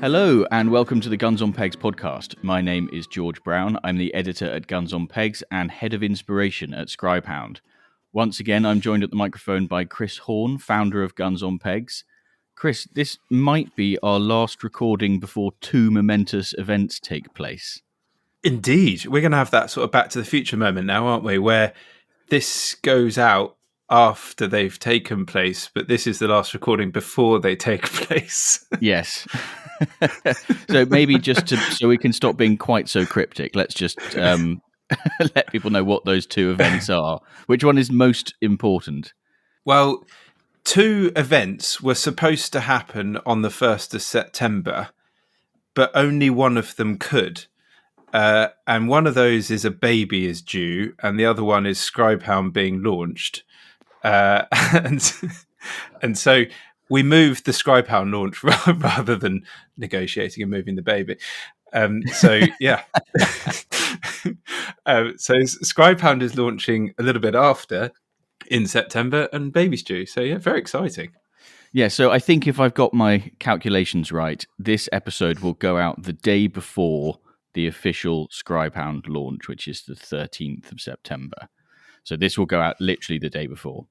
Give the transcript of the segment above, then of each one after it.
Hello and welcome to the Guns on Pegs podcast. My name is George Brown. I'm the editor at Guns on Pegs and head of inspiration at Scribehound. Once again, I'm joined at the microphone by Chris Horn, founder of Guns on Pegs. Chris, this might be our last recording before two momentous events take place. Indeed. We're going to have that sort of Back to the Future moment now, aren't we? Where this goes out after they've taken place, but this is the last recording before they take place. Yes. So maybe so we can stop being quite so cryptic, let's just let people know what those two events are. Which one is most important? Well, two events were supposed to happen on the 1st of September, but only one of them could. And one of those is a baby is due, and the other one is Scribehound being launched. And so we moved the Scribehound launch rather than negotiating and moving the baby. So Scribehound is launching a little bit after in September, and baby's due. So yeah, very exciting. Yeah, so I think if I've got my calculations right, this episode will go out the day before the official Scribehound launch, which is the 13th of September. So this will go out literally the day before.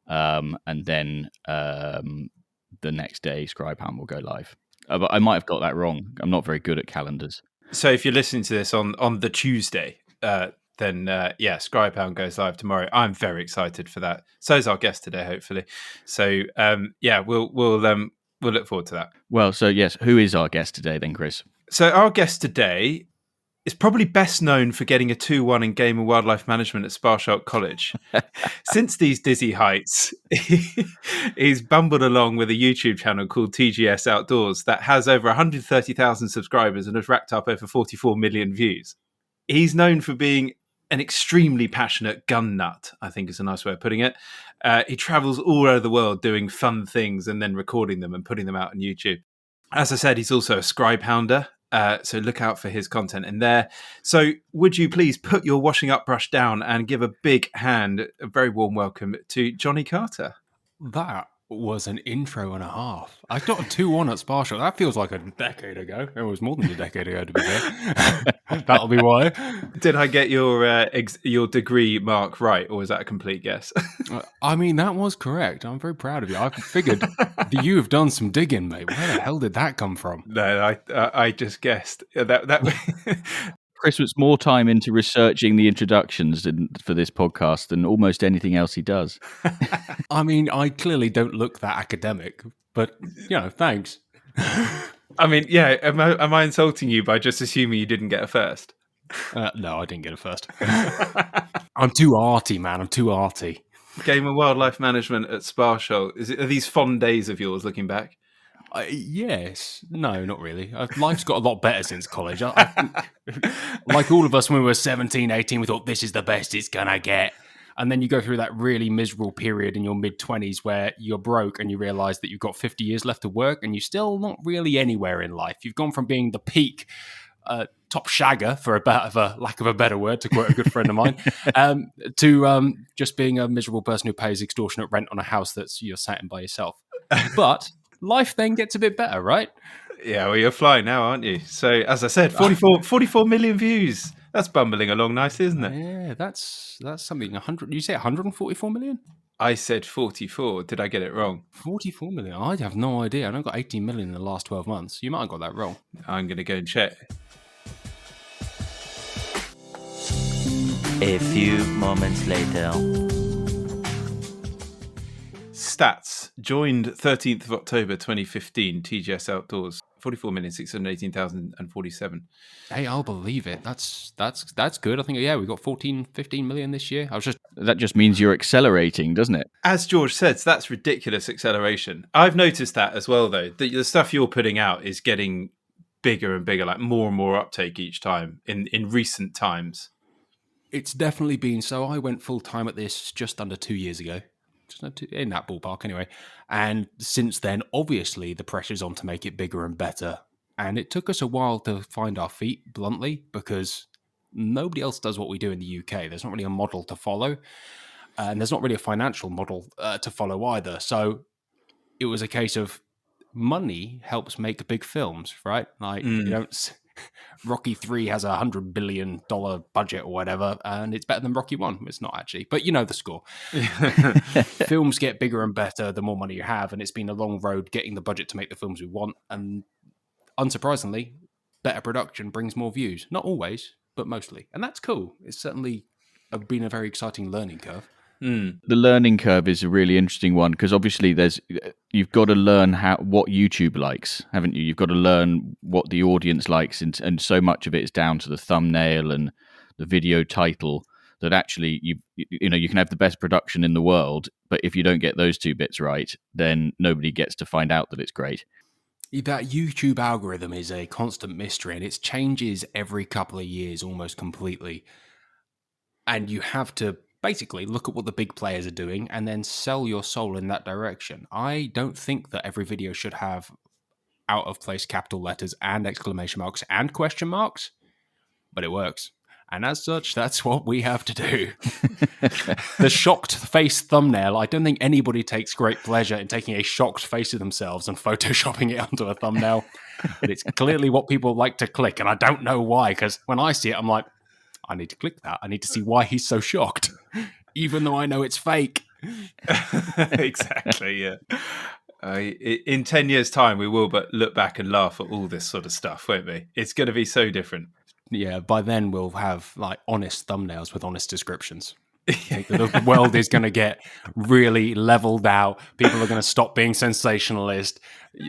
And then the next day, Scribehound will go live. But I might have got that wrong. I'm not very good at calendars. So if you're listening to this on the Tuesday, then Scribehound goes live tomorrow. I'm very excited for that. So is our guest today, hopefully. So we'll look forward to that. Well, so yes, who is our guest today then, Chris? So our guest today is probably best known for getting a 2-1 in Game and Wildlife Management at Sparsholt College. Since these dizzy heights, he's bumbled along with a YouTube channel called TGS Outdoors that has over 130,000 subscribers and has racked up over 44 million views. He's known for being an extremely passionate gun nut, I think is a nice way of putting it. He travels all over the world doing fun things and then recording them and putting them out on YouTube. As I said, he's also a Scribehounder. So look out for his content in there. So would you please put your washing up brush down and give a big hand, a very warm welcome to Jonny Carter. That was an intro and a half. I got a 2-1 at Sparsholt. That feels like a decade ago. It was more than a decade ago, to be fair. That'll be why. Did I get your degree mark right, or was that a complete guess? I mean, that was correct. I'm very proud of you. I figured that you have done some digging, mate. Where the hell did that come from? No, I just guessed. That Chris puts more time into researching the introductions for this podcast than almost anything else he does. I mean, I clearly don't look that academic, but, thanks. I mean, yeah, am I insulting you by just assuming you didn't get a first? No, I didn't get a first. I'm too arty, man. I'm too arty. Game and Wildlife Management at Sparsholt. Are these fond days of yours looking back? Yes. No, not really. Life's got a lot better since college. I think, like all of us when we were 17, 18, we thought this is the best it's going to get. And then you go through that really miserable period in your mid-20s where you're broke and you realise that you've got 50 years left to work and you're still not really anywhere in life. You've gone from being the peak top shagger, for a lack of a better word, to quote a good friend of mine, to just being a miserable person who pays extortionate rent on a house that's you're sat in by yourself. But life then gets a bit better, right? Yeah, well, you're flying now, aren't you? So, as I said, 44 million views. That's bumbling along nicely, isn't it? Yeah, that's something. 100. You say 144 million? I said 44. Did I get it wrong? 44 million? I have no idea. I know I got 18 million in the last 12 months. You might have got that wrong. I'm going to go and check. A few moments later. Stats joined 13th of October 2015, TGS Outdoors, 44,618,047. Hey, I'll believe it. That's good. I think, we got 15 million this year. That just means you're accelerating, doesn't it? As George says, that's ridiculous acceleration. I've noticed that as well, though. The stuff you're putting out is getting bigger and bigger, like more and more uptake each time in recent times. It's definitely been so. I went full time at this just under 2 years ago. In that ballpark anyway. And since then, obviously, the pressure's on to make it bigger and better. And it took us a while to find our feet, bluntly, because nobody else does what we do in the UK. There's not really a model to follow. And there's not really a financial model to follow either. So it was a case of money helps make big films, right? Like you don't. Rocky 3 has $100 billion budget or whatever, and it's better than Rocky 1. It's not actually, but you know the score. Films get bigger and better the more money you have, and it's been a long road getting the budget to make the films we want. And unsurprisingly, better production brings more views. Not always, but mostly. And that's cool. It's certainly been a very exciting learning curve. The learning curve is a really interesting one because obviously you've got to learn what YouTube likes, haven't you? You've got to learn what the audience likes, and so much of it is down to the thumbnail and the video title that actually you can have the best production in the world, but if you don't get those two bits right, then nobody gets to find out that it's great. That YouTube algorithm is a constant mystery, and it changes every couple of years almost completely. And you have to basically look at what the big players are doing and then sell your soul in that direction. I don't think that every video should have out of place capital letters and exclamation marks and question marks, but it works. And as such, that's what we have to do. The shocked face thumbnail, I don't think anybody takes great pleasure in taking a shocked face of themselves and photoshopping it onto a thumbnail. But it's clearly what people like to click, and I don't know why, because when I see it, I'm like, I need to click that. I need to see why he's so shocked, even though I know it's fake. Exactly, yeah. In 10 years' time, we will but look back and laugh at all this sort of stuff, won't we? It's going to be so different. Yeah, by then we'll have like honest thumbnails with honest descriptions. I think that the world is going to get really leveled out. People are going to stop being sensationalist.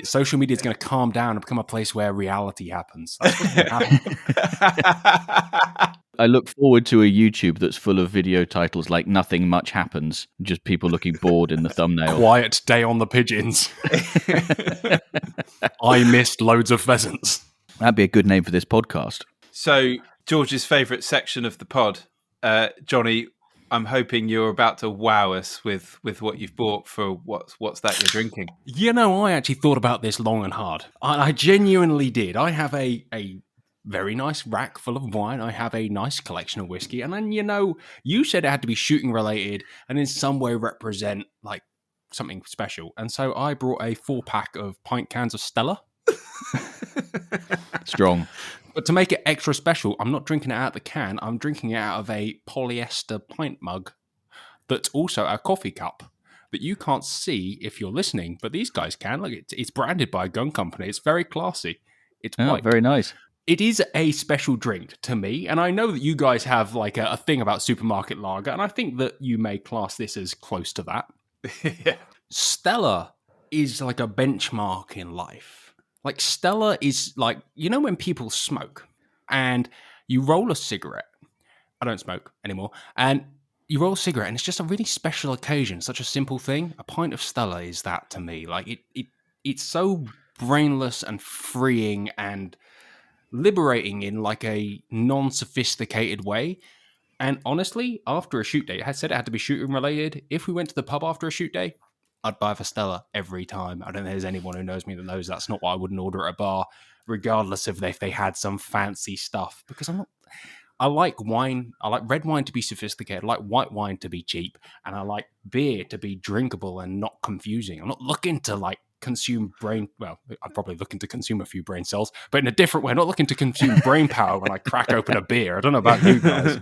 Social media is going to calm down and become a place where reality happens. That's what's going to happen. I look forward to a YouTube that's full of video titles like "Nothing Much Happens," just people looking bored in the thumbnail. Quiet day on the pigeons. I missed loads of pheasants. That'd be a good name for this podcast. So, George's favourite section of the pod, Jonny, I'm hoping you're about to wow us with what you've bought for what's that you're drinking. You know, I actually thought about this long and hard. I genuinely did. I have a very nice rack full of wine. I have a nice collection of whiskey. And then, you said it had to be shooting related and in some way represent like something special. And so I brought a 4-pack of pint cans of Stella. Strong. But to make it extra special, I'm not drinking it out of the can. I'm drinking it out of a polyester pint mug that's also a coffee cup that you can't see if you're listening, but these guys can. Look, it's branded by a gun company. It's very classy. It's white. Very nice. It is a special drink to me, and I know that you guys have like a thing about supermarket lager, and I think that you may class this as close to that. Yeah. Stella is like a benchmark in life. Like Stella is like, when people smoke and you roll a cigarette. I don't smoke anymore. And you roll a cigarette and it's just a really special occasion, such a simple thing. A pint of Stella is that to me. Like it's so brainless and freeing and liberating in like a non-sophisticated way. And honestly, after a shoot day, I said it had to be shooting related. If we went to the pub after a shoot day, I'd buy for Stella every time. I don't think there's anyone who knows me that knows that's not what I wouldn't order at a bar, regardless of if they had some fancy stuff. Because I like wine. I like red wine to be sophisticated. I like white wine to be cheap. And I like beer to be drinkable and not confusing. I'm not looking to like consume brain. Well, I'm probably looking to consume a few brain cells, but in a different way. I'm not looking to consume brain power when I crack open a beer. I don't know about you guys.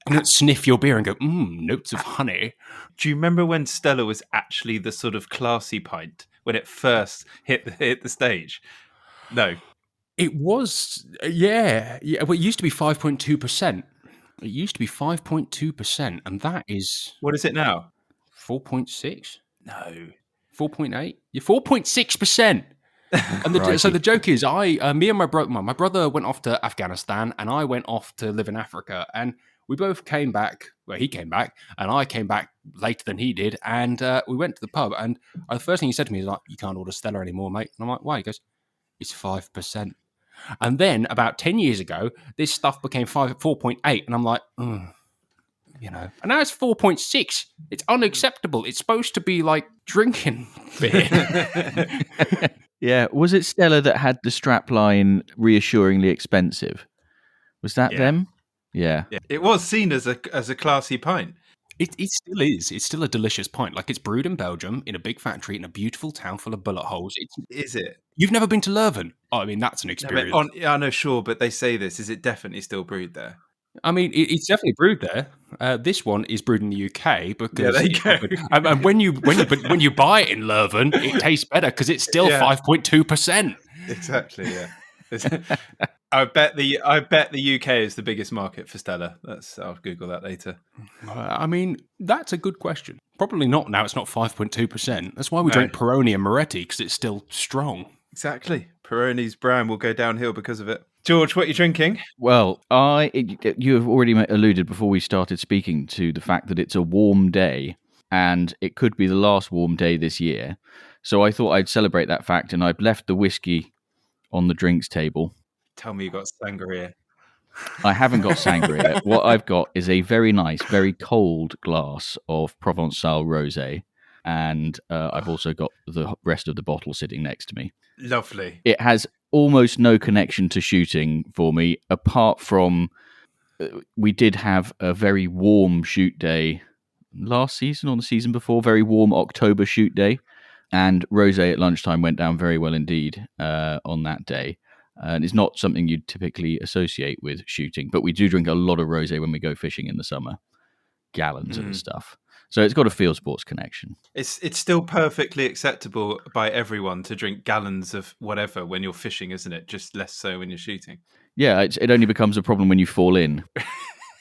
You don't sniff your beer and go, notes of honey. Do you remember when Stella was actually the sort of classy pint when it first hit the stage? No. It was, yeah. Well, it used to be 5.2%. It used to be 5.2%, and that is... What is it now? 4.6? No. 4.8? You're 4.6%. And so the joke is, me and my brother went off to Afghanistan, and I went off to live in Africa, and we both came back. Well, he came back, and I came back later than he did. And we went to the pub, and the first thing he said to me was like, "You can't order Stella anymore, mate." And I'm like, "Why?" He goes, "It's 5%." And then about 10 years ago, this stuff became 4.8, and I'm like, And now it's 4.6. It's unacceptable. It's supposed to be like drinking beer. Yeah, was it Stella that had the strapline reassuringly expensive? Was that them? Yeah. It was seen as a classy pint. It still is. It's still a delicious pint. Like, it's brewed in Belgium in a big factory in a beautiful town full of bullet holes. Is it? You've never been to Leuven? Oh, I mean, that's an No, experience. I know, sure, but they say this. Is it definitely still brewed there? I mean, it's definitely brewed there. This one is brewed in the UK because there you go. And when you buy it in Leuven, it tastes better because it's still 5.2%. Exactly. Yeah. I bet the UK is the biggest market for Stella. I'll Google that later. I mean, that's a good question. Probably not now. It's not 5.2%. That's why we drink Peroni and Moretti, because it's still strong. Exactly. Peroni's brand will go downhill because of it. George, what are you drinking? Well, you have already alluded before we started speaking to the fact that it's a warm day, and it could be the last warm day this year. So I thought I'd celebrate that fact, and I've left the whiskey on the drinks table. Tell me you got sangria. I haven't got sangria. What I've got is a very nice, very cold glass of Provençal rosé, and I've also got the rest of the bottle sitting next to me. Lovely. It has almost no connection to shooting for me, apart from we did have a very warm shoot day last season or the season before, very warm October shoot day, and rosé at lunchtime went down very well indeed on that day. And it's not something you'd typically associate with shooting, but we do drink a lot of rosé when we go fishing in the summer, gallons of the stuff. So it's got a field sports connection. It's still perfectly acceptable by everyone to drink gallons of whatever when you're fishing, isn't it? Just less so when you're shooting. Yeah, it only becomes a problem when you fall in. What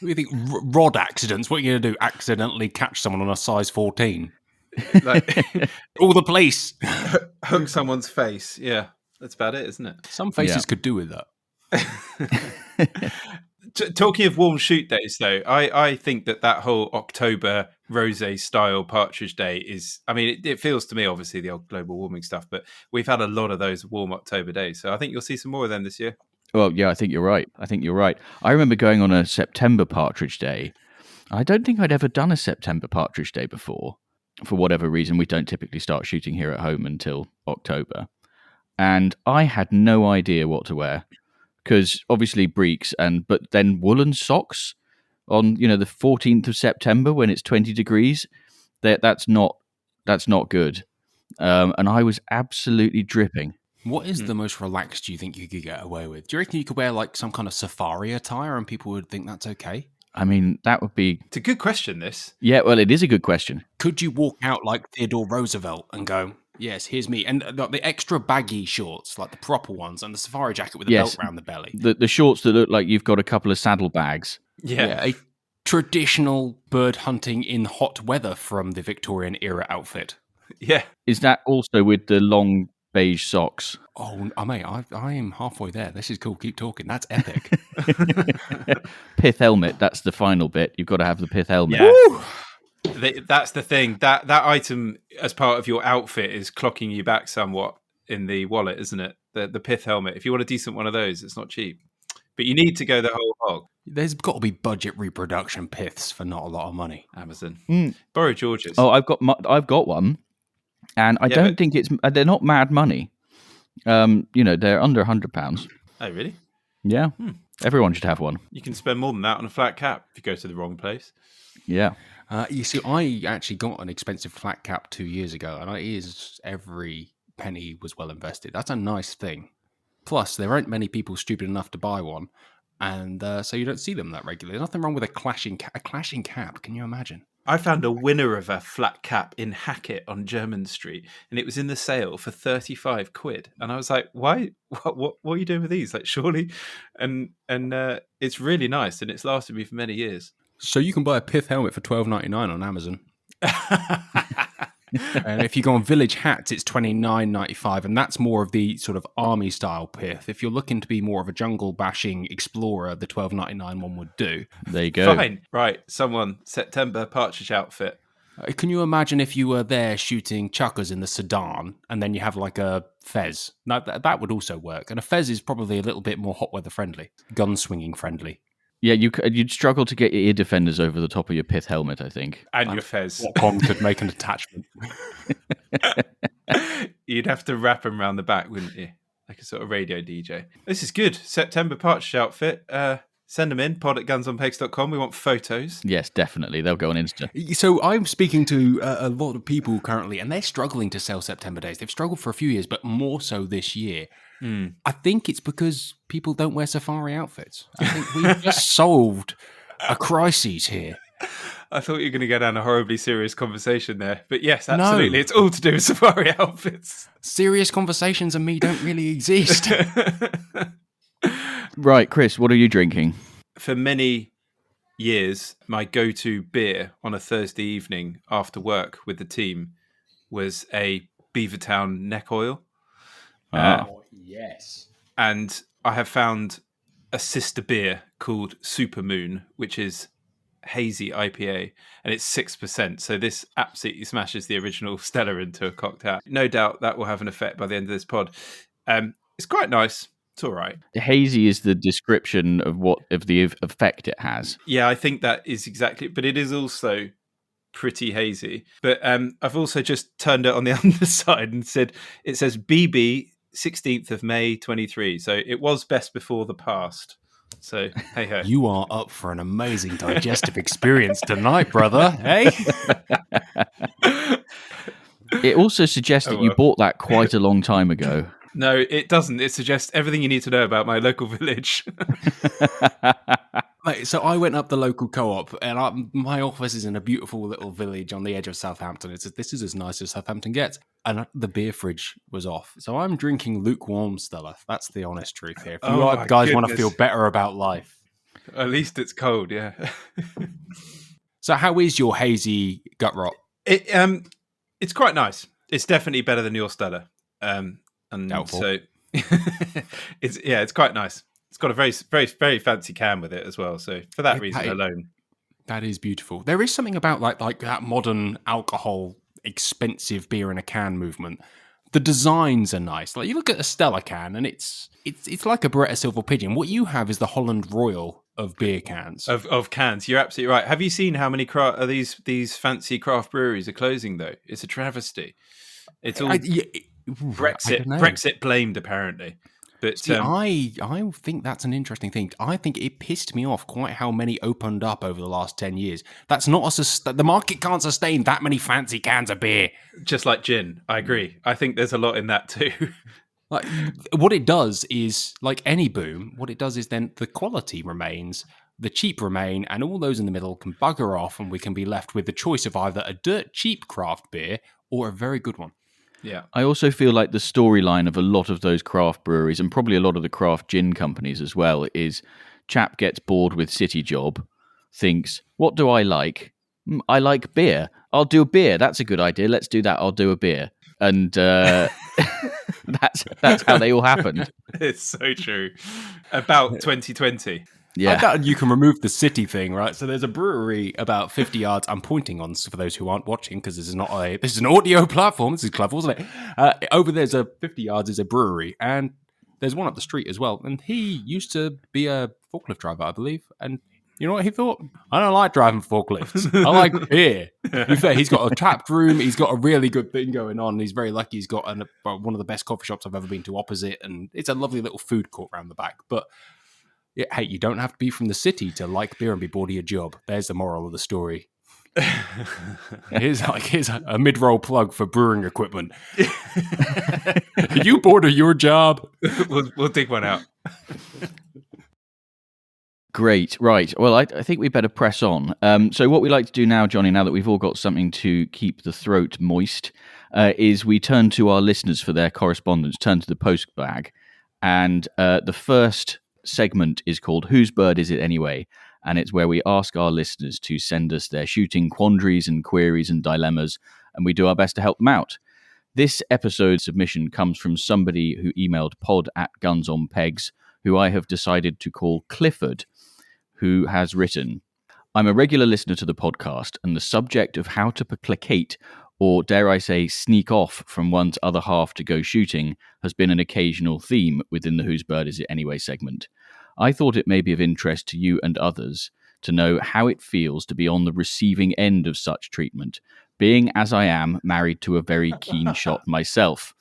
do you think? Rod accidents? What are you going to do? Accidentally catch someone on a size 14? Like, all the police. Hook someone's face. Yeah, that's about it, isn't it? Some faces could do with that. Talking of warm shoot days, though, I think that whole October rosé style partridge day is, I mean, it feels to me, obviously, the old global warming stuff, but we've had a lot of those warm October days. So I think you'll see some more of them this year. Well, yeah, I think you're right. I remember going on a September partridge day. I don't think I'd ever done a September partridge day before. For whatever reason, we don't typically start shooting here at home until October. And I had no idea what to wear. Because obviously breeks, but then woolen socks on the 14th of September when it's 20 degrees, that's not good. And I was absolutely dripping. What is the most relaxed you think you could get away with? Do you reckon you could wear like some kind of safari attire and people would think that's okay? I mean, that would be... It's a good question, this. Yeah, well, it is a good question. Could you walk out like Theodore Roosevelt and go, yes, here's me, and the extra baggy shorts, like the proper ones, and the safari jacket with the belt around the belly? The shorts that look like you've got a couple of saddlebags. Yeah. A traditional bird hunting in hot weather from the Victorian era outfit. Yeah. Is that also with the long beige socks? Oh, mate, I am halfway there. This is cool. Keep talking. That's epic. Pith helmet. That's the final bit. You've got to have the pith helmet. Yeah. That's the thing. That item as part of your outfit is clocking you back somewhat in the wallet, isn't it? The pith helmet. If you want a decent one of those, it's not cheap. But you need to go the whole hog. There's got to be budget reproduction piths for not a lot of money. Amazon. Borrow George's. Oh, I've got one. And I don't think they're not mad money. They're under £100. Oh, really? Yeah. Everyone should have one. You can spend more than that on a flat cap if you go to the wrong place. Yeah. You see, I actually got an expensive flat cap 2 years ago, and every penny was well invested. That's a nice thing. Plus, there aren't many people stupid enough to buy one, and so you don't see them that regularly. There's nothing wrong with a clashing cap. Can you imagine? I found a winner of a flat cap in Hackett on Jermyn Street, and it was in the sale for 35 quid. And I was like, why? What are you doing with these? Like, surely? And it's really nice, and it's lasted me for many years. So you can buy a pith helmet for $12.99 on Amazon. And if you go on Village Hats, it's $29.95, and that's more of the sort of army style pith. If you're looking to be more of a jungle bashing explorer, the $12.99 one would do. There you go. Fine, right? Someone September partridge outfit. Can you imagine if you were there shooting chuckers in the Sudan, and then you have like a fez? No, that would also work. And a fez is probably a little bit more hot weather friendly, gun swinging friendly. Yeah, you'd struggle to get your ear defenders over the top of your pith helmet, I think. And your fez. What con could make an attachment? You'd have to wrap them around the back, wouldn't you? Like a sort of radio DJ. This is good. September partridge outfit. Send them in, pod@gunsonpegs.com. We want photos. Yes, definitely. They'll go on Insta. So I'm speaking to a lot of people currently, and they're struggling to sell September days. They've struggled for a few years, but more so this year. I think it's because people don't wear safari outfits. I think we've just solved a crisis here. I thought you were going to go down a horribly serious conversation there. But yes, absolutely. No. It's all to do with safari outfits. Serious conversations and me don't really exist. Right, Chris, what are you drinking? For many years, my go-to beer on a Thursday evening after work with the team was a Beavertown neck oil. Yes. And I have found a sister beer called Supermoon, which is hazy IPA, and it's 6%. So this absolutely smashes the original Stella into a cocktail. No doubt that will have an effect by the end of this pod. It's quite nice. It's all right. Hazy is the description of the effect it has. Yeah, I think that is exactly. But it is also pretty hazy. But I've also just turned it on the underside and said it says BB 16th of May 23. So it was best before the past. So, hey ho. You are up for an amazing digestive experience tonight, brother. Hey? It also suggests that you bought that quite a long time ago. No, it doesn't. It suggests everything you need to know about my local village. Mate, so I went up the local co-op, and my office is in a beautiful little village on the edge of Southampton. This is as nice as Southampton gets. And the beer fridge was off. So I'm drinking lukewarm Stella. That's the honest truth here. If you guys want to feel better about life. At least it's cold, yeah. So how is your hazy gut rot? It's quite nice. It's definitely better than your Stella. And Doubtful. So it's quite nice. It's got a very, very, very fancy can with it as well. So for that reason alone. That is beautiful. There is something about like that modern alcohol expensive beer in a can movement. The designs are nice. Like you look at a Stella can and it's like a Beretta Silver Pigeon. What you have is the Holland Royal of beer cans. Of cans. You're absolutely right. Have you seen how many these fancy craft breweries are closing though? It's a travesty. It's all Brexit blamed apparently. But see, I think that's an interesting thing. I think it pissed me off quite how many opened up over the last 10 years. That's not the market can't sustain that many fancy cans of beer. Just like gin, I agree. I think there's a lot in that too. Like what it does is, like any boom, what it does is then the quality remains, the cheap remain, and all those in the middle can bugger off, and we can be left with the choice of either a dirt cheap craft beer or a very good one. Yeah. I also feel like the storyline of a lot of those craft breweries, and probably a lot of the craft gin companies as well, is chap gets bored with city job, thinks, what do I like? I like beer. I'll do a beer. That's a good idea. Let's do that. I'll do a beer. And that's how they all happened. It's so true. About 2020. Yeah, I doubt you can remove the city thing, right? So there's a brewery about 50 yards. I'm pointing on for those who aren't watching because this is an audio platform. This is clever, wasn't it? Over there's a 50 yards is a brewery, and there's one up the street as well. And he used to be a forklift driver, I believe. And you know what he thought? I don't like driving forklifts. I like beer. To be fair, he's got a tapped room. He's got a really good thing going on. He's very lucky. He's got one of the best coffee shops I've ever been to opposite, and it's a lovely little food court around the back. But yeah, hey, you don't have to be from the city to like beer and be bored of your job. There's the moral of the story. Here's a mid-roll plug for brewing equipment. Are you bored of your job? We'll dig one out. Great. Right. Well, I think we better press on. So what we like to do now, Jonny, now that we've all got something to keep the throat moist, is we turn to our listeners for their correspondence, turn to the post bag. And the first segment is called Whose Bird Is It Anyway? And it's where we ask our listeners to send us their shooting quandaries and queries and dilemmas, and we do our best to help them out. This episode submission comes from somebody who emailed pod@GunsOnPegs, who I have decided to call Clifford, who has written, I'm a regular listener to the podcast, and the subject of how to placate, or dare I say sneak off from one's other half to go shooting, has been an occasional theme within the Whose Bird Is It Anyway segment. I thought it may be of interest to you and others to know how it feels to be on the receiving end of such treatment, being, as I am, married to a very keen shot myself.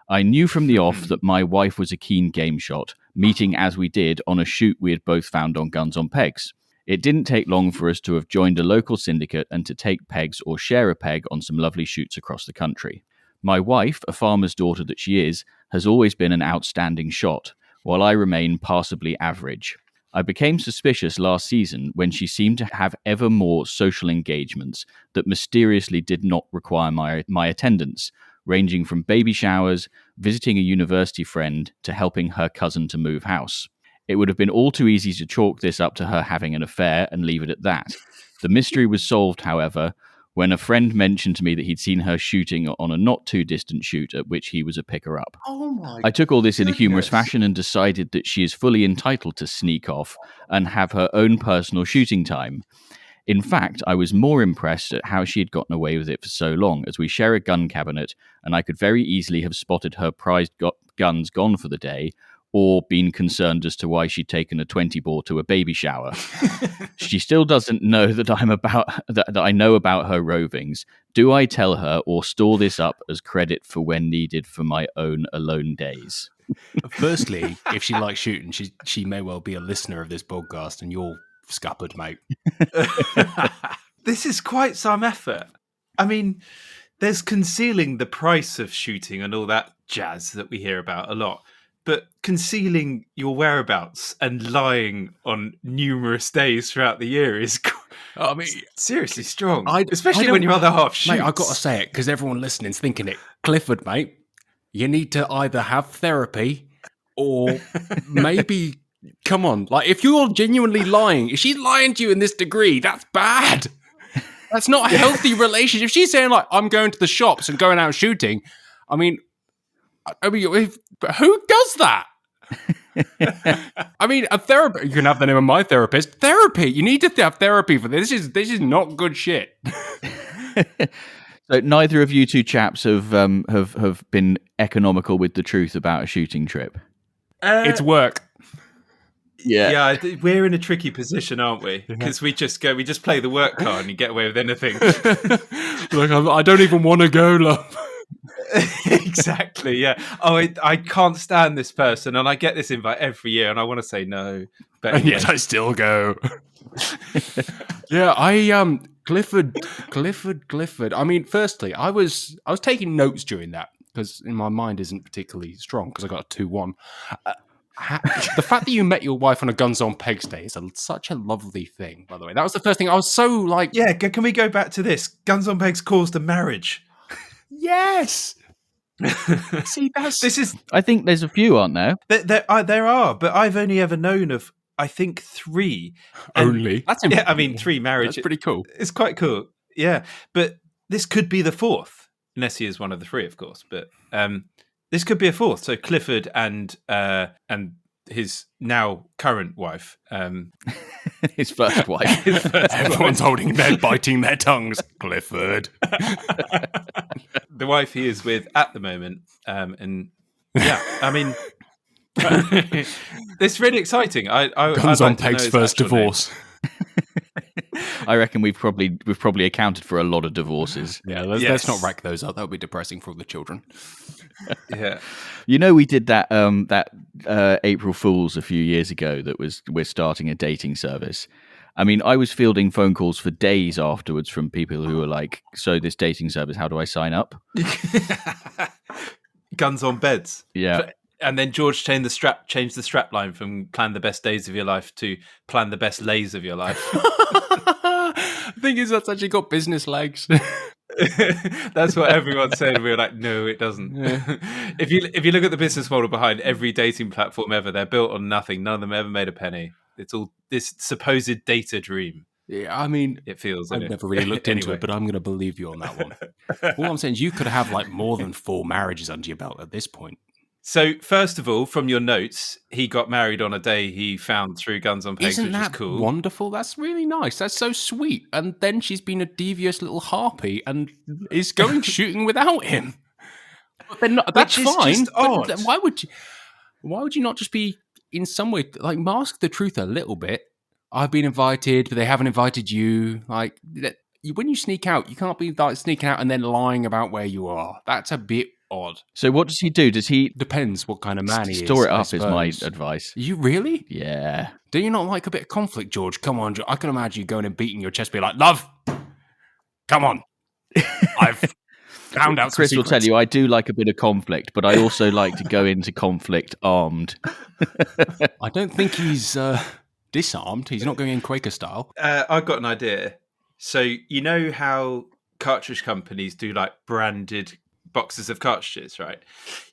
I knew from the off that my wife was a keen game shot, meeting as we did on a shoot we had both found on Guns on Pegs. It didn't take long for us to have joined a local syndicate and to take pegs or share a peg on some lovely shoots across the country. My wife, a farmer's daughter that she is, has always been an outstanding shot, while I remain passably average. I became suspicious last season when she seemed to have ever more social engagements that mysteriously did not require my attendance, ranging from baby showers, visiting a university friend, to helping her cousin to move house. It would have been all too easy to chalk this up to her having an affair and leave it at that. The mystery was solved, however, when a friend mentioned to me that he'd seen her shooting on a not-too-distant shoot at which he was a picker-up. Oh my I took all this in a humorous goodness. fashion and decided that she is fully entitled to sneak off and have her own personal shooting time. In fact, I was more impressed at how she had gotten away with it for so long, as we share a gun cabinet, and I could very easily have spotted her prized guns gone for the day, or been concerned as to why she'd taken a 20 bore to a baby shower. She still doesn't know that that I know about her rovings. Do I tell her or store this up as credit for when needed for my own alone days? Firstly, if she likes shooting, she may well be a listener of this podcast, and you're scuppered, mate. This is quite some effort. I mean, there's concealing the price of shooting and all that jazz that we hear about a lot. But concealing your whereabouts and lying on numerous days throughout the year is, I mean, seriously strong. I Especially don't- when your other half shoots. Mate, I've got to say it because everyone listening's thinking it. Clifford, mate, you need to either have therapy or maybe, come on, like if you're genuinely lying, if she's lying to you in this degree, that's bad. That's not a healthy relationship. If she's saying like, I'm going to the shops and going out shooting, I mean, who does that? I mean, a therapist. You can have the name of my therapist. Therapy. You need to have therapy for this. This is not good shit. So neither of you two chaps have been economical with the truth about a shooting trip. It's work. Yeah, we're in a tricky position, aren't we? Because we just play the work card and you get away with anything. Look, I don't even want to go, love. Exactly, yeah. Oh, I can't stand this person, and I get this invite every year, and I want to say no, but And yet I still go. Yeah, Clifford. I mean, firstly, I was taking notes during that because my mind isn't particularly strong because I got a 2-1. The fact that you met your wife on a Guns on Pegs day is such a lovely thing, by the way. That was the first thing. I was so like... Yeah, can we go back to this? Guns on Pegs caused a marriage. Yes! See, This is... I think there's a few, aren't there? There are, but I've only ever known of, I think, 3. And- Only? That's Yeah, I mean, 3 marriages. That's pretty cool. It's quite cool, yeah. But this could be the 4th. Nessie is one of the 3, of course, but... this could be a 4th. So Clifford and his now current wife, His first wife. Everyone's biting their tongues. Clifford. the wife he is with at the moment, and yeah, I mean, it's really exciting. Guns on Pegs' first divorce. I reckon we've probably accounted for a lot of divorces. Yeah, let's not rack those up. That would be depressing for all the children. Yeah, You know, we did that April Fools a few years ago. We're starting a dating service. I mean, I was fielding phone calls for days afterwards from people who were like, "So this dating service, how do I sign up?" Guns on beds. Yeah. And then George changed the strap line from "plan the best days of your life" to "plan the best lays of your life." The thing is, that's actually got business legs. That's what everyone said. We were like, no, it doesn't. Yeah. If you look at the business model behind every dating platform ever, they're built on nothing. None of them ever made a penny. It's all this supposed data dream. Yeah, I mean, It feels. I've never really looked into it, but I'm going to believe you on that one. All I'm saying is you could have like more than 4 marriages under your belt at this point. So, first of all, from your notes, he got married on a day he found through Guns on Pegs, Isn't which that is cool. wonderful? That's really nice. That's so sweet. And then she's been a devious little harpy and is going shooting without him. But then that's Which is fine. just but odd. why would you not just be in some way like mask the truth a little bit? I've been invited, but they haven't invited you. Like when you sneak out, you can't be like sneaking out and then lying about where you are. That's a bit odd. So what does he do? Does he Depends what kind of man he is. store it I up? Is my suppose. advice. You really? Yeah. Do you not like a bit of conflict, George? Come on, I can imagine you going and beating your chest, be like, "Love, come on, I've found out." Chris some will tell secrets." you I do like a bit of conflict, but I also like to go into conflict armed. I don't think he's disarmed. He's not going in Quaker style. I've got an idea. So you know how cartridge companies do like branded boxes of cartridges, right?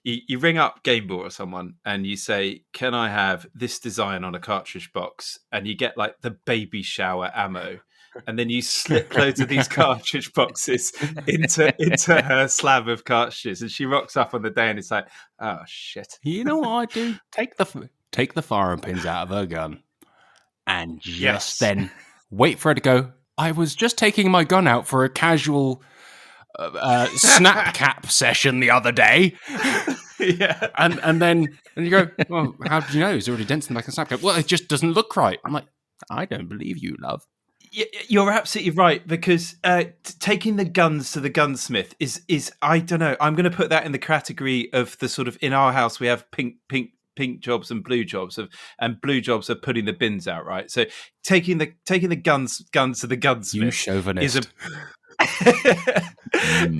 You ring up Game Boy or someone and you say, "Can I have this design on a cartridge box?" And you get like the baby shower ammo. And then you slip loads of these cartridge boxes into her slab of cartridges, and she rocks up on the day, and it's like, oh shit! You know what I do? Take the firing pins out of her gun, and just then wait for her to go. I was just taking my gun out for a casual snap cap session the other day. Yeah, and you go, well, how did you know? It's already dents in the back of the snap cap. Well, it just doesn't look right. I'm like, I don't believe you, love. You're absolutely right, because taking the guns to the gunsmith is I don't know. I'm going to put that in the category of the sort of, in our house we have pink jobs and blue jobs, and blue jobs are putting the bins out, right? So taking the guns to the gunsmith, You chauvinist.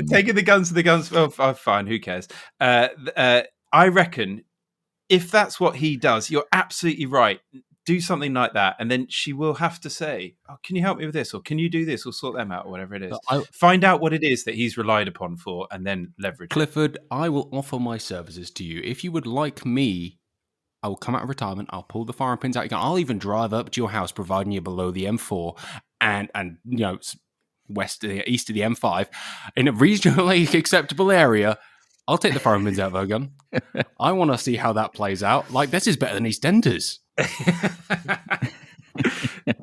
taking the guns to the guns. Oh, fine, who cares? I reckon if that's what he does, you're absolutely right. Do something like that, and then she will have to say, "Oh, can you help me with this, or can you do this, or sort them out, or whatever it is." Find out what it is that he's relied upon for, and then leverage. Clifford, I will offer my services to you. If you would like me, I will come out of retirement. I'll pull the firing pins out again. I'll even drive up to your house, providing you're below the M4 and you know, east of the M5 in a regionally acceptable area. I'll take the firing pins out of her gun. I want to see how that plays out. Like, this is better than EastEnders.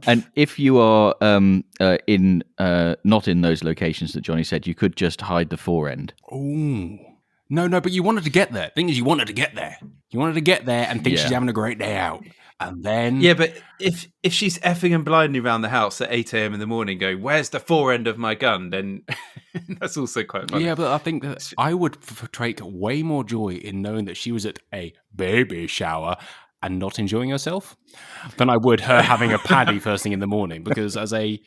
And if you are in not in those locations that Jonny said, you could just hide the fore end. Ooh. No, but you wanted to get there. Thing is, you wanted to get there. You wanted to get there and think she's having a great day out. And then... Yeah, but if she's effing and blinding around the house at 8 a.m. in the morning going, "Where's the fore end of my gun?" then that's also quite funny. Yeah, but I think that I would take way more joy in knowing that she was at a baby shower and not enjoying herself than I would her having a paddy first thing in the morning. Because to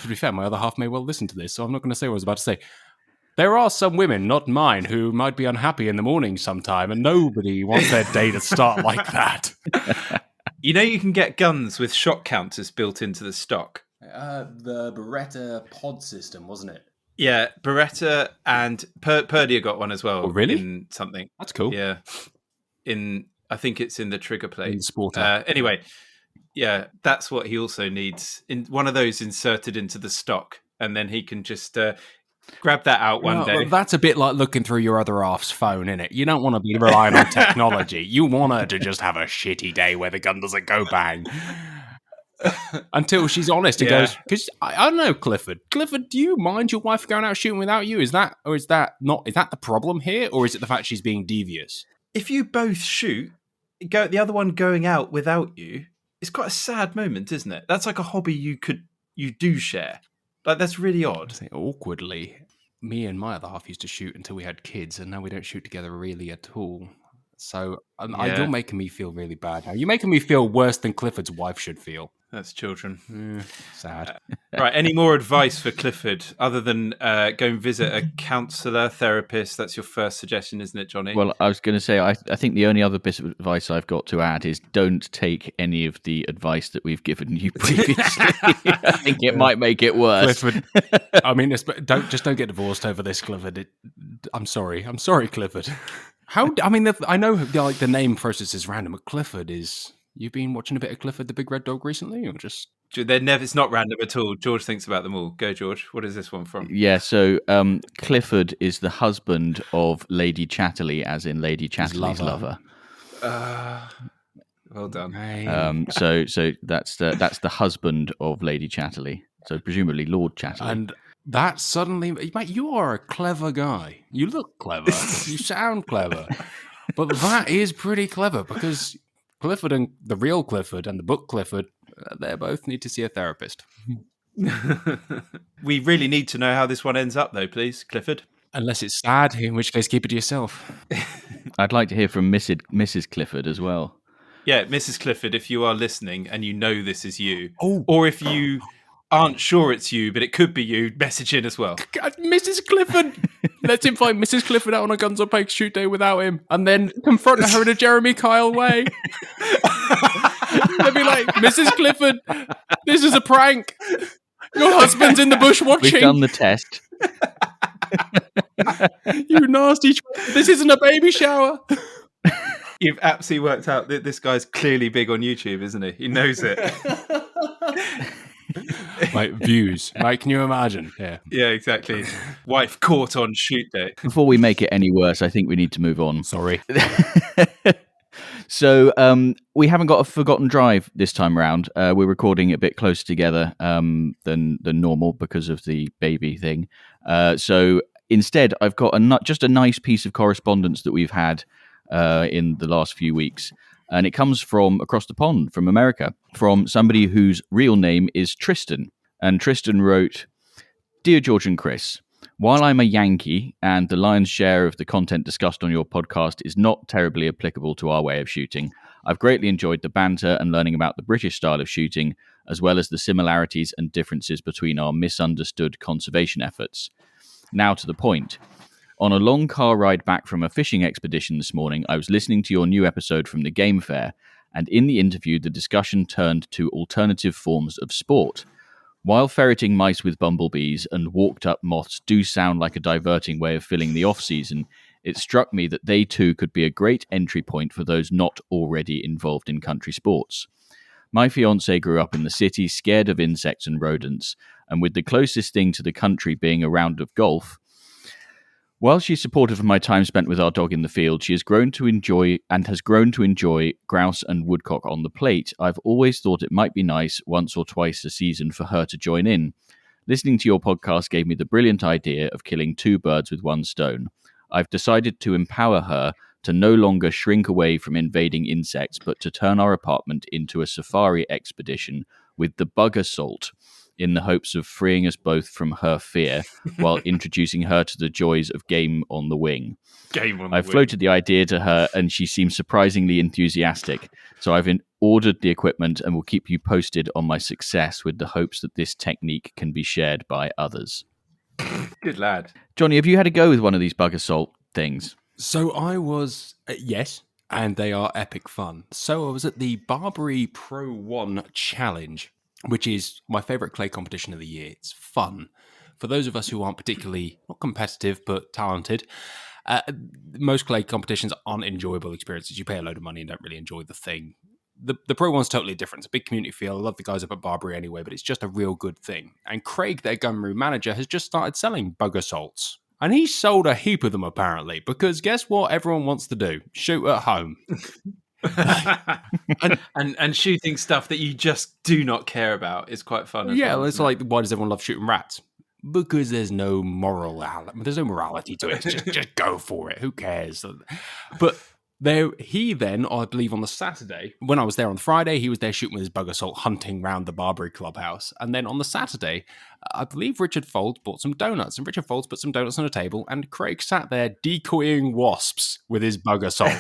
be fair, my other half may well listen to this, so I'm not going to say what I was about to say. There are some women, not mine, who might be unhappy in the morning sometime, and nobody wants their day to start like that. You know, you can get guns with shot counters built into the stock. The Beretta pod system, wasn't it? Yeah, Beretta and Purdy got one as well. Oh, really? In something. That's cool. Yeah. I think it's in the trigger plate. In the Sporter. Anyway, yeah, that's what he also needs. In one of those inserted into the stock, and then he can just grab that out one day. Well, that's a bit like looking through your other half's phone, innit? You don't want to be relying on technology. You want her to just have a shitty day where the gun doesn't go bang. Until she's honest and goes, because I don't know, Clifford, do you mind your wife going out shooting without you? Is that the problem here? Or is it the fact she's being devious? If you both shoot, the other one going out without you, it's quite a sad moment, isn't it? That's like a hobby you do share. Like, that's really odd. Awkwardly, me and my other half used to shoot until we had kids, and now we don't shoot together really at all. So you're making me feel really bad now. You're making me feel worse than Clifford's wife should feel. That's children. Sad. Right, any more advice for Clifford other than go and visit a counsellor, therapist? That's your first suggestion, isn't it, Jonny? Well, I was going to say, I think the only other bit of advice I've got to add is don't take any of the advice that we've given you previously. I think it might make it worse. Clifford, I mean, don't get divorced over this, Clifford. I'm sorry, Clifford. I know like the name process is random, but Clifford is... You've been watching a bit of Clifford the Big Red Dog recently, or just... It's not random at all. George thinks about them all. Go, George. What is this one from? Yeah, so Clifford is the husband of Lady Chatterley, as in Lady Chatterley's lover. Well done. So that's the husband of Lady Chatterley. So presumably Lord Chatterley. And that suddenly... Mate, you are a clever guy. You look clever. You sound clever. But that is pretty clever, because... Clifford and the real Clifford and the book Clifford, they both need to see a therapist. We really need to know how this one ends up, though, please, Clifford. Unless it's sad, in which case keep it to yourself. I'd like to hear from Mrs. Clifford as well. Yeah, Mrs. Clifford, if you are listening and you know this is you, Oh. or if you aren't sure it's you, but it could be you, message in as well. God, Mrs. Clifford! Let's invite Mrs. Clifford out on a Guns on Pegs shoot day without him, and then confront her in a Jeremy Kyle way. They'll be like, Mrs. Clifford, this is a prank. Your husband's in the bush watching. We've done the test. You nasty. This isn't a baby shower. You've absolutely worked out that this guy's clearly big on YouTube, isn't he? He knows it. Like views. Like, can you imagine? Yeah. Yeah, exactly. Wife caught on shoot day. Before we make it any worse, I think we need to move on. Sorry. So we haven't got a forgotten drive this time around. We're recording a bit closer together than normal because of the baby thing. So instead, I've got just a nice piece of correspondence that we've had in the last few weeks. And it comes from across the pond, from America, from somebody whose real name is Tristan. And Tristan wrote, "Dear George and Chris, while I'm a Yankee and the lion's share of the content discussed on your podcast is not terribly applicable to our way of shooting, I've greatly enjoyed the banter and learning about the British style of shooting, as well as the similarities and differences between our misunderstood conservation efforts. Now to the point. On a long car ride back from a fishing expedition this morning, I was listening to your new episode from the Game Fair, and in the interview, the discussion turned to alternative forms of sport. While ferreting mice with bumblebees and walked-up moths do sound like a diverting way of filling the off-season, it struck me that they too could be a great entry point for those not already involved in country sports. My fiancée grew up in the city, scared of insects and rodents, and with the closest thing to the country being a round of golf, while she's supportive of my time spent with our dog in the field, she has grown to enjoy grouse and woodcock on the plate. I've always thought it might be nice once or twice a season for her to join in. Listening to your podcast gave me the brilliant idea of killing two birds with one stone. I've decided to empower her to no longer shrink away from invading insects, but to turn our apartment into a safari expedition with the bug assault, in the hopes of freeing us both from her fear while introducing her to the joys of game on the wing. I've floated the idea to her and she seems surprisingly enthusiastic. So I've ordered the equipment and will keep you posted on my success with the hopes that this technique can be shared by others. Good lad. Jonny, have you had a go with one of these bug assault things? So I was, yes, and they are epic fun. So I was at the Barbary Pro 1 Challenge, which is my favourite clay competition of the year. It's fun. For those of us who aren't particularly, not competitive, but talented, most clay competitions aren't enjoyable experiences. You pay a load of money and don't really enjoy the thing. The Pro One's totally different. It's a big community feel. I love the guys up at Barbary anyway, but it's just a real good thing. And Craig, their Gunroom manager, has just started selling bug assaults. And he's sold a heap of them, apparently, because guess what everyone wants to do? Shoot at home. and shooting stuff that you just do not care about is quite fun. Yeah, well, it's like, why does everyone love shooting rats? Because there's no morality to it. Just go for it. Who cares? But he then, I believe on the Saturday, when I was there on Friday, he was there shooting with his bug assault, hunting round the Barbary clubhouse. And then on the Saturday, I believe Richard Folds bought some donuts. And Richard Folds put some donuts on a table, and Craig sat there decoying wasps with his bug assault.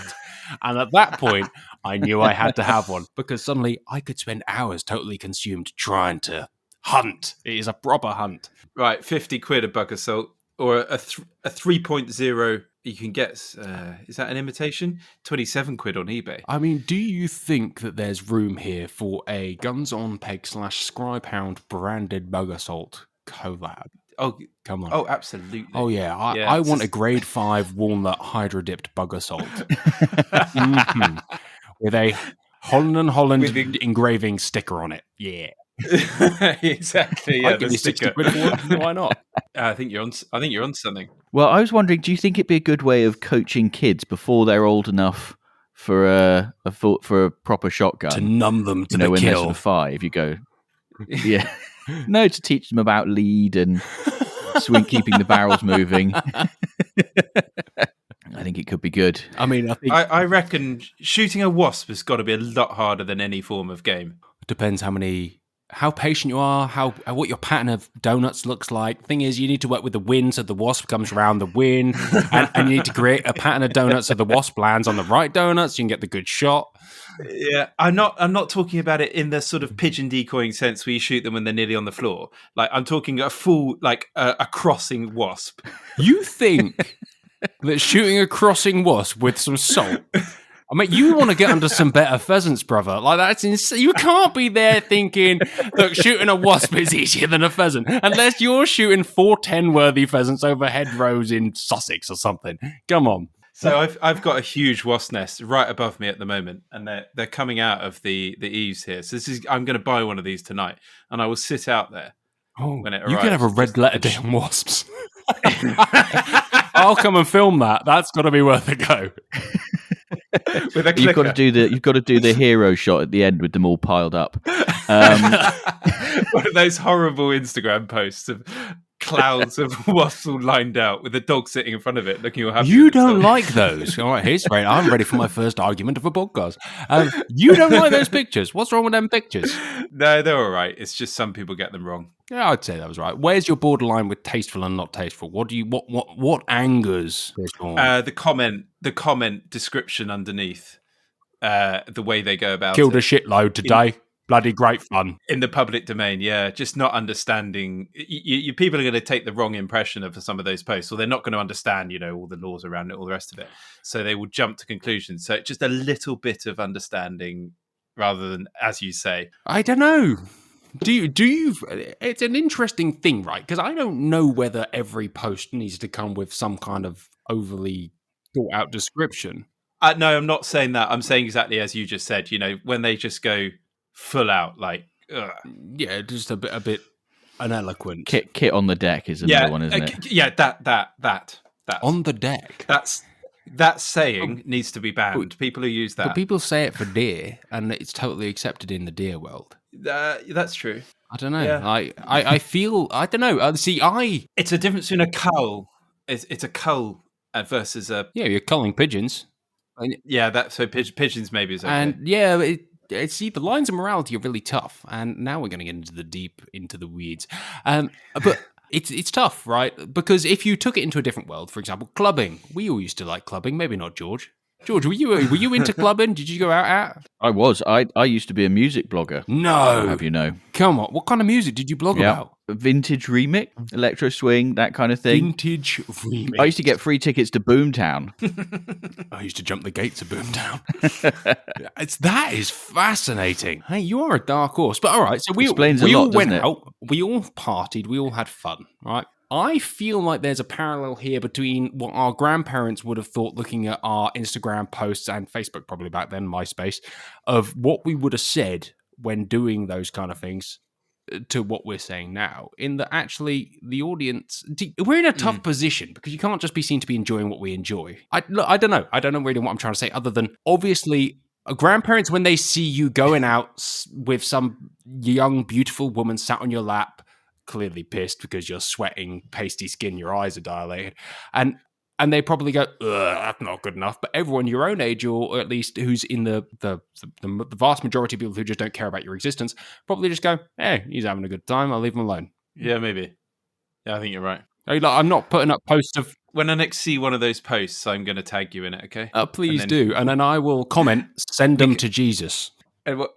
And at that point, I knew I had to have one, because suddenly I could spend hours totally consumed trying to hunt. It is a proper hunt. Right, 50 quid a bug assault, or a 3.0 you can get, is that an imitation? 27 quid on eBay. I mean, do you think that there's room here for a Guns on Peg / Scribehound branded bug assault collab? Oh, come on. Oh, absolutely. Oh, yeah. I want a grade 5 walnut hydro dipped bug assault. With a Holland & Holland engraving sticker on it. Yeah. Exactly. Yeah, I'd give you 60 quid for it. Why not? I think you're on something. Well, I was wondering, do you think it'd be a good way of coaching kids before they're old enough for a proper shotgun to numb them to the when kill? They're sort of 5, you go, yeah, no, to teach them about lead and keeping the barrels moving. I think it could be good. I mean, I reckon shooting a wasp has got to be a lot harder than any form of game. Depends how many how patient you are, what your pattern of donuts looks like. Thing is, you need to work with the wind, so the wasp comes around the wind, and you need to create a pattern of donuts so the wasp lands on the right donuts. So you can get the good shot. Yeah, I'm not talking about it in the sort of pigeon decoying sense where you shoot them when they're nearly on the floor. Like I'm talking a full, like a crossing wasp. You think that shooting a crossing wasp with some salt? I mean, you want to get under some better pheasants, brother. Like that's insane. You can't be there thinking, look, shooting a wasp is easier than a pheasant, unless you're shooting 410 worthy pheasants over hedgerows in Sussex or something. Come on. So I've got a huge wasp nest right above me at the moment, and they're coming out of the eaves here. So I'm going to buy one of these tonight, and I will sit out there when it arrives. You can have a red letter day on wasps. I'll come and film that. That's got to be worth a go. With a you've got to do the hero shot at the end with them all piled up. One of those horrible Instagram posts of clouds of wasps all lined out with a dog sitting in front of it looking all happy. You don't like those. All right, here's right. I'm ready for my first argument of a podcast. You don't like those pictures. What's wrong with them pictures? No, they're all right. It's just some people get them wrong. Yeah, I'd say that was right. Where's your borderline with tasteful and not tasteful? What angers this one? The comment description underneath, the way they go about Killed it. a shitload today. Bloody great fun. In the public domain, yeah. Just not understanding. You people are going to take the wrong impression of some of those posts, or they're not going to understand, all the laws around it, all the rest of it. So they will jump to conclusions. So just a little bit of understanding rather than, as you say. I don't know. Do you? It's an interesting thing, right? Because I don't know whether every post needs to come with some kind of overly thought out description. No, I'm not saying that. I'm saying exactly as you just said. When they just go full out, like, ugh. Yeah, just a bit uneloquent. Kit on the deck is another one, isn't it? Yeah, that on the deck. That saying needs to be banned. People who use that, but people say it for deer, and it's totally accepted in the deer world. That's true. I don't know. Yeah. I feel I don't know. It's a difference between a cull. It's a cull versus a. Yeah, you're culling pigeons. Yeah, so pigeons maybe is okay. And yeah, see, the lines of morality are really tough, and now we're going to get into the weeds. But it's tough, right? Because if you took it into a different world, for example, clubbing. We all used to like clubbing. Maybe not George. George, were you into clubbing? Did you go out at? I was. I used to be a music blogger. No, I'll have you know. Come on, what kind of music did you blog about? Vintage remix, electro swing, that kind of thing. Vintage remix. I used to get free tickets to Boomtown. I used to jump the gates of Boomtown. That is fascinating. Hey, you are a dark horse. But all right, so we all went out, we all partied, we all had fun, right? I feel like there's a parallel here between what our grandparents would have thought looking at our Instagram posts and Facebook, probably back then, MySpace, of what we would have said when doing those kind of things to what we're saying now. In that actually the audience, we're in a tough position because you can't just be seen to be enjoying what we enjoy. I don't know. I don't know really what I'm trying to say other than obviously grandparents, when they see you going out with some young, beautiful woman sat on your lap, clearly pissed because you're sweating, pasty skin, your eyes are dilated, and they probably go, ugh, that's not good enough. But everyone your own age, or at least who's in the vast majority of people who just don't care about your existence, probably just go, hey, he's having a good time, I'll leave him alone. Yeah, maybe. Yeah, I think you're right. I'm not putting up posts of... When I next see one of those posts, I'm going to tag you in it, okay? Please do. And then I will comment, send them to Jesus. No,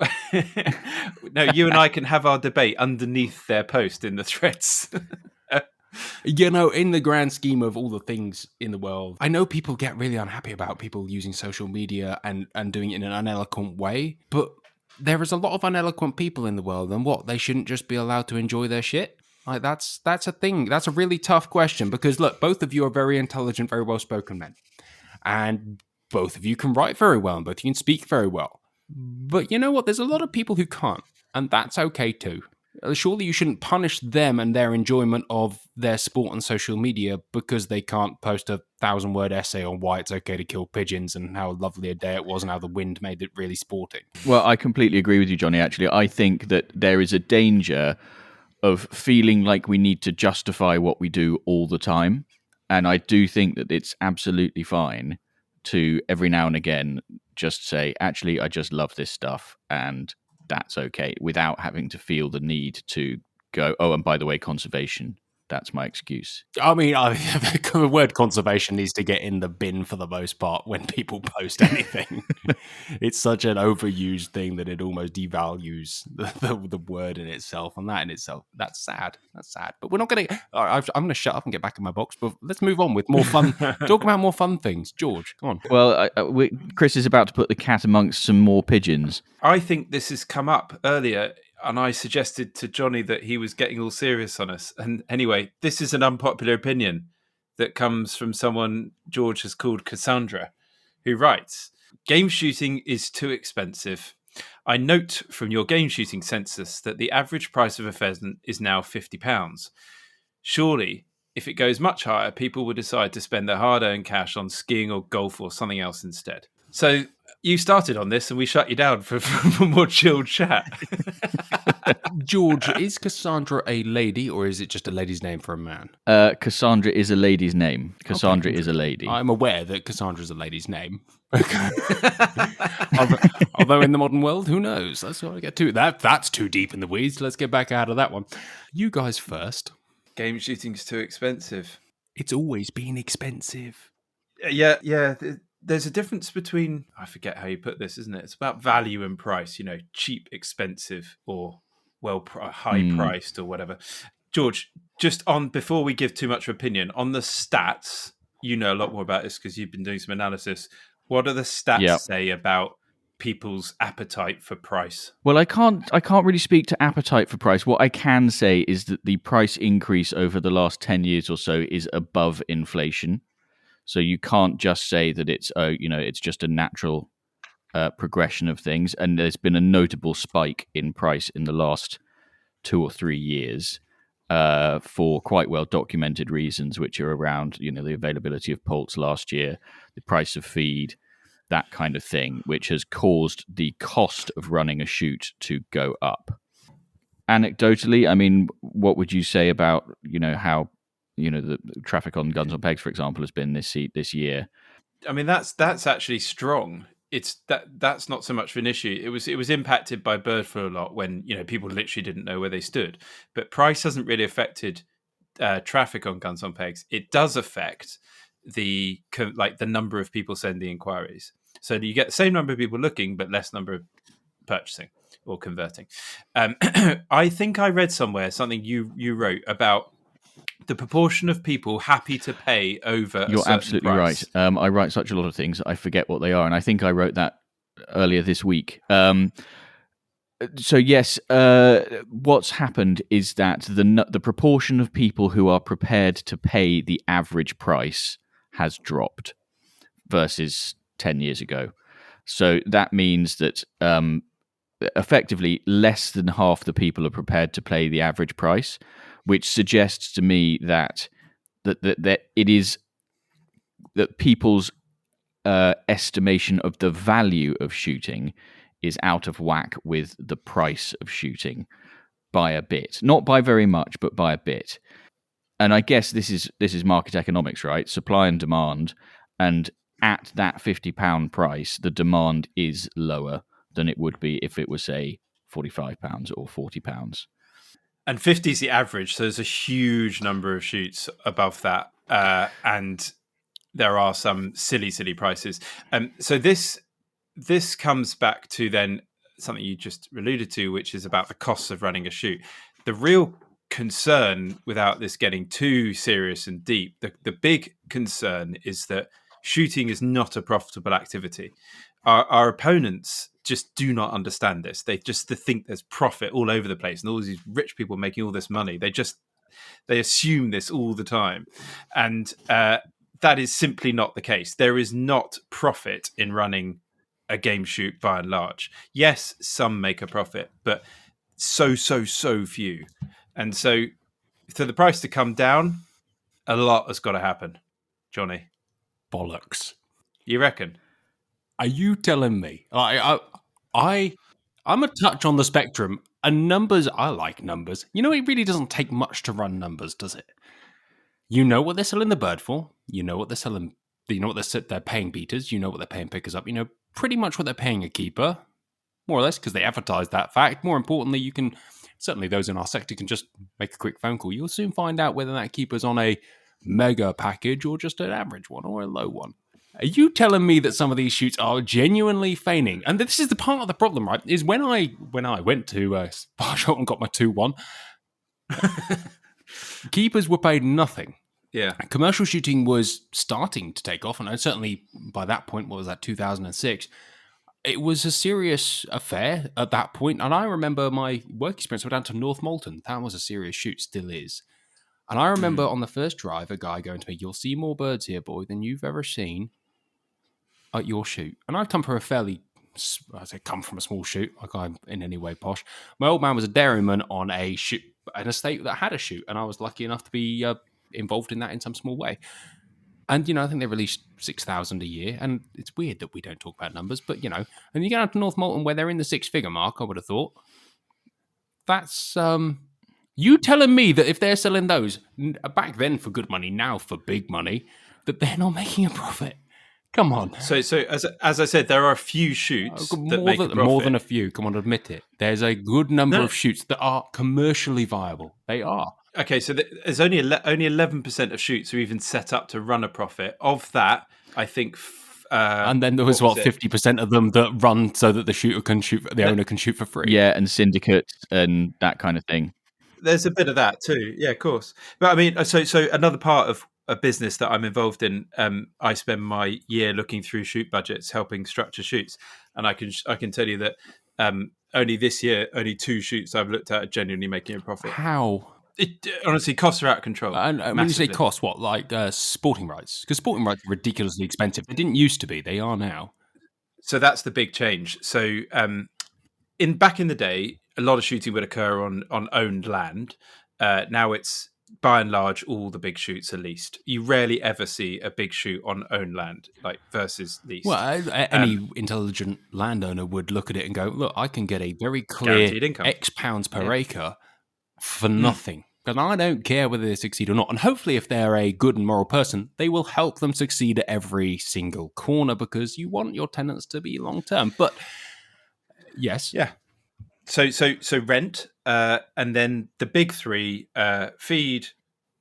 you and I can have our debate underneath their post in the threads. In the grand scheme of all the things in the world, I know people get really unhappy about people using social media and doing it in an uneloquent way, but there is a lot of uneloquent people in the world, and they shouldn't just be allowed to enjoy their shit? Like that's a thing. That's a really tough question because look, both of you are very intelligent, very well-spoken men, and both of you can write very well, and both of you can speak very well. But you know what? There's a lot of people who can't, and that's okay too. Surely you shouldn't punish them and their enjoyment of their sport on social media because they can't post a 1,000-word essay on why it's okay to kill pigeons and how lovely a day it was and how the wind made it really sporting. Well, I completely agree with you, Jonny. Actually, I think that there is a danger of feeling like we need to justify what we do all the time. And I do think that it's absolutely fine to every now and again just say, actually, I just love this stuff and that's okay, without having to feel the need to go, oh, and by the way, conservation, that's my excuse. I mean, the word conservation needs to get in the bin for the most part when people post anything. It's such an overused thing that it almost devalues the word in itself, and that in itself, that's sad. That's sad. But we're not going to. I'm going to shut up and get back in my box. But let's move on with more fun. Talk about more fun things. George, come on. Well, Chris is about to put the cat amongst some more pigeons. I think this has come up earlier, and I suggested to Jonny that he was getting all serious on us. And anyway, this is an unpopular opinion that comes from someone George has called Cassandra, who writes, game shooting is too expensive. I note from your game shooting census that the average price of a pheasant is now £50. Surely, if it goes much higher, people will decide to spend their hard-earned cash on skiing or golf or something else instead. So you started on this and we shut you down for more chilled chat. George, is Cassandra a lady or is it just a lady's name for a man? Cassandra is a lady's name. Cassandra is a lady. I'm aware that Cassandra is a lady's name. Although in the modern world, who knows? Let's not get to that. That's too deep in the weeds. Let's get back out of that one. You guys first. Game shooting's too expensive. It's always been expensive. Yeah. There's a difference between, I forget how you put this, isn't it? It's about value and price, cheap, expensive, or high priced or whatever. George, just on, before we give too much opinion, on the stats, you know a lot more about this because you've been doing some analysis. What do the stats say about people's appetite for price? Well, I can't really speak to appetite for price. What I can say is that the price increase over the last 10 years or so is above inflation. So you can't just say that it's just a natural progression of things. And there's been a notable spike in price in the last 2 or 3 years for quite well documented reasons, which are around, the availability of poults last year, the price of feed, that kind of thing, which has caused the cost of running a shoot to go up. Anecdotally, I mean, what would you say about, how the traffic on Guns on Pegs, for example, has been this year? I mean, that's actually strong. It's that's not so much of an issue. It was impacted by bird flu a lot when people literally didn't know where they stood. But price hasn't really affected traffic on Guns on Pegs. It does affect the number of people sending inquiries. So you get the same number of people looking, but less number of purchasing or converting. I think I read somewhere something you wrote about the proportion of people happy to pay over. You're absolutely price. Right. I write such a lot of things, I forget what they are, and I think I wrote that earlier this week. So yes, what's happened is that the proportion of people who are prepared to pay the average price has dropped versus 10 years ago. So that means that effectively less than half the people are prepared to pay the average price, which suggests to me that it is that people's estimation of the value of shooting is out of whack with the price of shooting by a bit, not by very much, but by a bit. And I guess this is market economics, right? Supply and demand, and at that £50 price, the demand is lower than it would be if it was, say, £45 or £40. And 50 is the average, so there's a huge number of shoots above that, and there are some silly prices. So this comes back to then something you just alluded to, which is about the costs of running a shoot. The real concern, without this getting too serious and deep, the big concern is that shooting is not a profitable activity. Our opponents just do not understand this. They just think there's profit all over the place and all these rich people making all this money. They assume this all the time. And that is simply not the case. There is not profit in running a game shoot by and large. Yes, some make a profit, but so few. And so for the price to come down, a lot has got to happen. Jonny? Bollocks. You reckon? Are you telling me? I'm a touch on the spectrum, and numbers, I like numbers. It really doesn't take much to run numbers, does it? You know what they're selling the bird for. You know what they're selling. You know what they're paying beaters. You know what they're paying pickers up. You know pretty much what they're paying a keeper. more or less, because they advertise that fact. More importantly, you can, certainly those in our sector can just make a quick phone call. You'll soon find out whether that keeper's on a mega package or just an average one or a low one. Are you telling me that some of these shoots are genuinely feigning? And this is the part of the problem, right? Is when I went to Spa Shop and got my 2-1, keepers were paid nothing. Yeah. Commercial shooting was starting to take off, and certainly by that point, what was that, 2006? It was a serious affair at that point. And I remember my work experience went down to North Malton. That was a serious shoot, still is. And I remember on the first drive, a guy going to me, "You'll see more birds here, boy, than you've ever seen at your shoot." And I've come from come from a small shoot, like I'm in any way posh. My old man was a dairyman on an estate that had a shoot, and I was lucky enough to be involved in that in some small way. And, I think they released 6,000 a year, and it's weird that we don't talk about numbers, but, and you get out to North Malton where they're in the 6-figure mark, I would have thought. That's, you telling me that if they're selling those, back then for good money, now for big money, that they're not making a profit? Come on. So as I said, there are a few shoots that make a profit. More than a few, come on, admit it. There's a good number of shoots that are commercially viable. They are. Okay, so there's only 11% of shoots are even set up to run a profit. Of that, I think... and then there was 50% of them that run so that the owner can shoot for free. Yeah, and syndicates and that kind of thing. There's a bit of that too. Yeah, of course. But I mean, so another part of a business that I'm involved in, I spend my year looking through shoot budgets, helping structure shoots, and I can tell you that only this year, only 2 shoots I've looked at are genuinely making a profit. How? It, honestly, costs are out of control. And when you say cost, what, like sporting rights? Because sporting rights are ridiculously expensive. They didn't used to be. They are now. So that's the big change. So back in the day, a lot of shooting would occur on owned land. Now it's, by and large, all the big shoots are leased. You rarely ever see a big shoot on owned land, like versus leased. Well, any intelligent landowner would look at it and go, "Look, I can get a very clear X pounds per acre for nothing." Because I don't care whether they succeed or not. And hopefully, if they're a good and moral person, they will help them succeed at every single corner, because you want your tenants to be long term. But yes, yeah. So rent, and then the big 3: feed,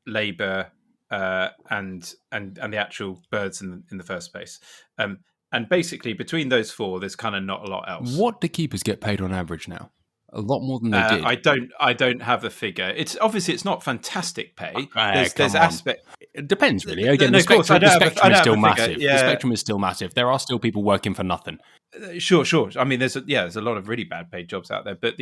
labour, and the actual birds in the first place. And basically, between those 4, there's kind of not a lot else. What do keepers get paid on average now? A lot more than they did. I don't have a figure. It's obviously it's not fantastic pay. There's aspect. It depends, really. Again, the spectrum is still massive. Yeah. The spectrum is still massive. There are still people working for nothing. Sure. I mean, there's a lot of really bad paid jobs out there, but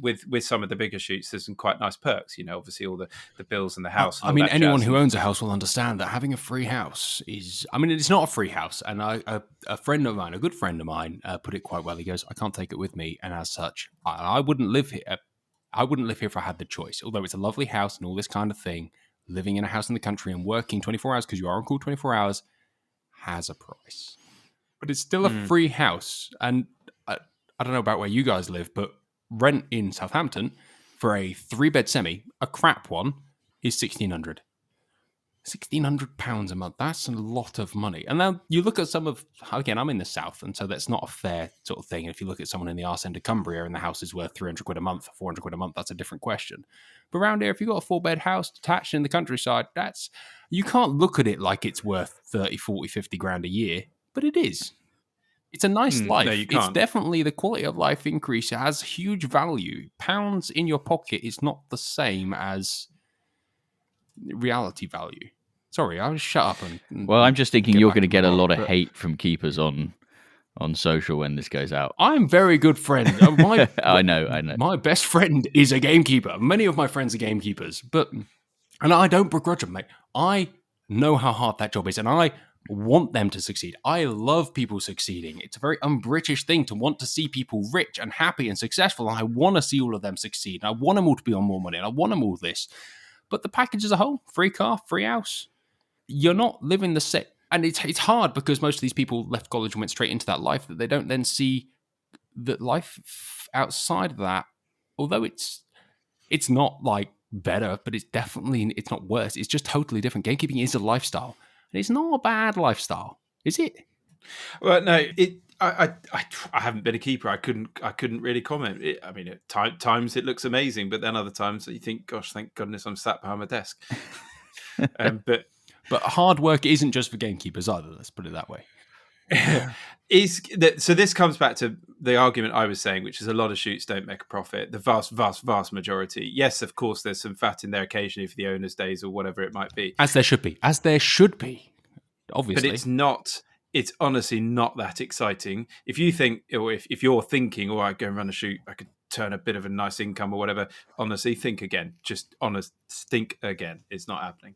with some of the bigger shoots, there's some quite nice perks. Obviously all the bills and the house. I mean, anyone who owns a house will understand that having a free house is. I mean, it's not a free house, and a friend of mine, a good friend of mine, put it quite well. He goes, "I can't take it with me, and as such, I wouldn't live here. I wouldn't live here if I had the choice. Although it's a lovely house and all this kind of thing, living in a house in the country and working 24 hours because you are on call 24 hours has a price." But it's still a free house. And I don't know about where you guys live, but rent in Southampton for a 3-bed semi, a crap one, is £1,600. £1,600 a month. That's a lot of money. And now you look at again, I'm in the south, and so that's not a fair sort of thing. And if you look at someone in the arse end of Cumbria and the house is worth £300 a month, £400 a month, that's a different question. But around here, if you've got a 4-bed house detached in the countryside, you can't look at it like it's worth 30, 40, 50 grand a year. But it is. It's a nice life. No, you can't. It's definitely the quality of life increase. It has huge value. Pounds in your pocket is not the same as reality value. Sorry, I'll shut up. Well, I'm just thinking you're going to get a lot of hate from keepers on social when this goes out. I'm very good friend. I know. My best friend is a gamekeeper. Many of my friends are gamekeepers, and I don't begrudge them, mate. I know how hard that job is, and I want them to succeed. I love people succeeding. It's a very un-British thing to want to see people rich and happy and successful, and I want to see all of them succeed. And I want them all to be on more money, and I want them all this. But the package as a whole, free car, free house, you're not living the set. And it's hard because most of these people left college and went straight into that life, that they don't then see that life outside of that, although it's not like better, but it's not worse. It's just totally different. Gamekeeping is a lifestyle. And it's not a bad lifestyle, is it? Well, no, I haven't been a keeper. I couldn't really comment. At times it looks amazing, but then other times you think, gosh, thank goodness I'm sat behind my desk. But hard work isn't just for gamekeepers either. Let's put it that way. So this comes back to the argument I was saying, which is a lot of shoots don't make a profit. The vast majority. Yes, of course, there's some fat in there occasionally for the owner's days or whatever it might be. As there should be. Obviously. But it's honestly not that exciting. If you think, or if you're thinking, I go and run a shoot, I could turn a bit of a nice income or whatever. Honestly, think again. Think again. It's not happening.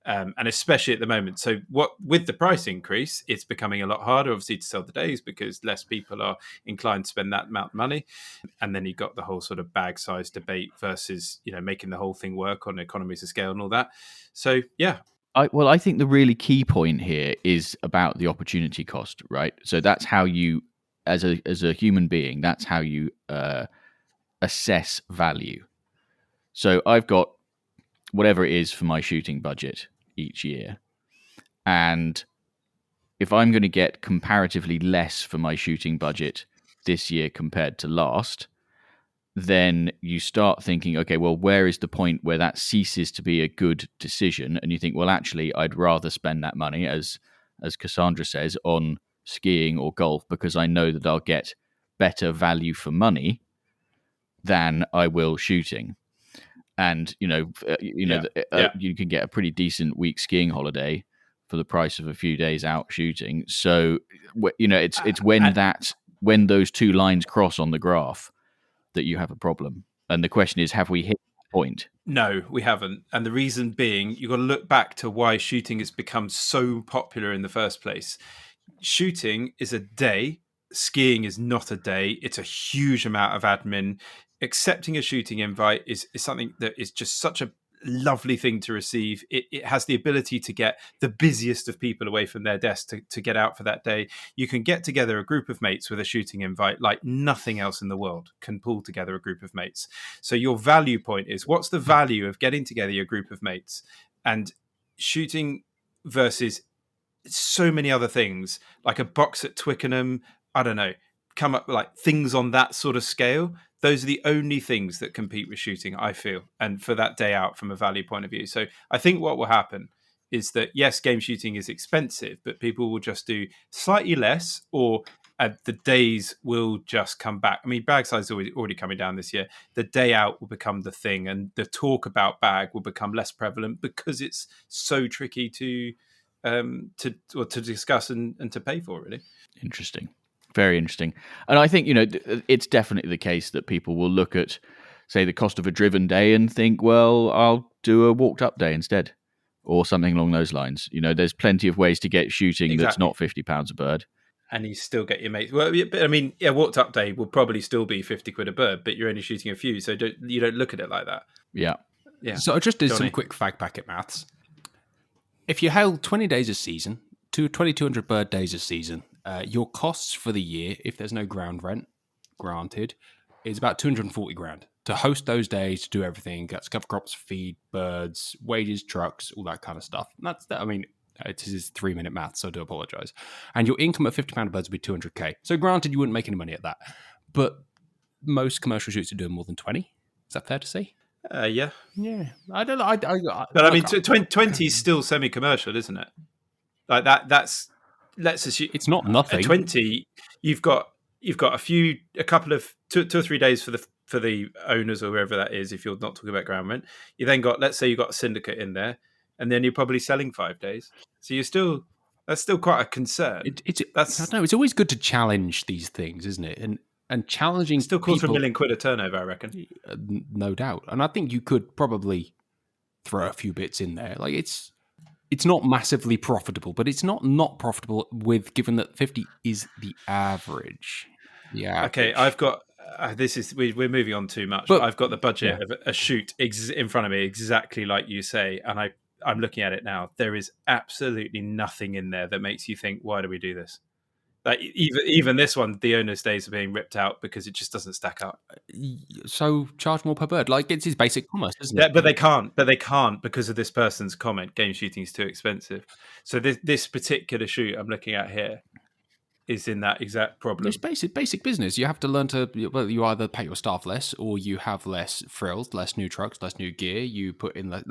And especially at the moment. So with the price increase, it's becoming a lot harder, obviously, to sell the days because less people are inclined to spend that amount of money. And then you've got the whole sort of bag size debate versus, making the whole thing work on economies of scale and all that. So, yeah. I think the really key point here is about the opportunity cost, right? So that's how you, as a human being, that's how you assess value. So I've got whatever it is for my shooting budget each year, and if I'm going to get comparatively less for my shooting budget this year compared to last, then you start thinking, okay, well, where is the point where that ceases to be a good decision? And you think, well, actually, I'd rather spend that money, as Cassandra says, on skiing or golf, because I know that I'll get better value for money than I will shooting. And, you can get a pretty decent week skiing holiday for the price of a few days out shooting. So, it's when those two lines cross on the graph that you have a problem. And the question is, have we hit that point? No, we haven't. And the reason being, you've got to look back to why shooting has become so popular in the first place. Shooting is a day. Skiing is not a day. It's a huge amount of admin. Accepting a shooting invite is something that is just such a lovely thing to receive. It has the ability to get the busiest of people away from their desk to get out for that day. You can get together a group of mates with a shooting invite like nothing else in the world can pull together a group of mates. So your value point is, what's the value of getting together your group of mates? And shooting versus so many other things, like a box at Twickenham, I don't know, come up like things on that sort of scale. Those are the only things that compete with shooting, I feel, and for that day out from a value point of view. So I think what will happen is that, yes, game shooting is expensive, but people will just do slightly less, or the days will just come back. I mean, bag size is already coming down this year. The day out will become the thing, and the talk about bag will become less prevalent because it's so tricky to discuss and to pay for, really. Interesting. Very interesting. And I think, it's definitely the case that people will look at, say, the cost of a driven day and think, well, I'll do a walked up day instead, or something along those lines. There's plenty of ways to get shooting That's not £50 a bird. And you still get your mates. Well, but I mean, walked up day will probably still be 50 quid a bird, but you're only shooting a few, so you don't look at it like that. Yeah. So I just did some quick fag packet maths. If you held 20 days a season, 2,200 bird days a season, your costs for the year, if there's no ground rent, granted, is about 240 grand to host those days, to do everything. That's cover crops, feed, birds, wages, trucks, all that kind of stuff. And it is 3-minute math, so I do apologise. And your income at £50 a bird would be 200k. So granted, you wouldn't make any money at that, but most commercial shoots are doing more than 20. Is that fair to say? Yeah. I don't know. But I mean, 20 is still semi-commercial, isn't it? Like that. Let's assume it's not nothing. At 20, you've got a couple of two or 3 days for the owners or whoever that is. If you're not talking about ground rent, you then got, let's say you've got a syndicate in there, and then you're probably selling 5 days. So that's still quite a concern. It's always good to challenge these things, isn't it? And challenging still calls for £1 million a turnover, I reckon. No doubt. And I think you could probably throw a few bits in there. Like it's not massively profitable, but it's not profitable given that 50 is the average. Yeah. Okay, I've got we're moving on too much. But I've got the budget of a shoot in front of me, exactly like you say, and I'm looking at it now. There is absolutely nothing in there that makes you think, why do we do this? Like even this one, the owner's days are being ripped out because it just doesn't stack up. So charge more per bird. Like it's his basic commerce, isn't it? But they can't because of this person's comment. Game shooting is too expensive. So this particular shoot I'm looking at here is in that exact problem. It's basic business. You have to learn to, well, you either pay your staff less, or you have less frills, less new trucks, less new gear. You put in there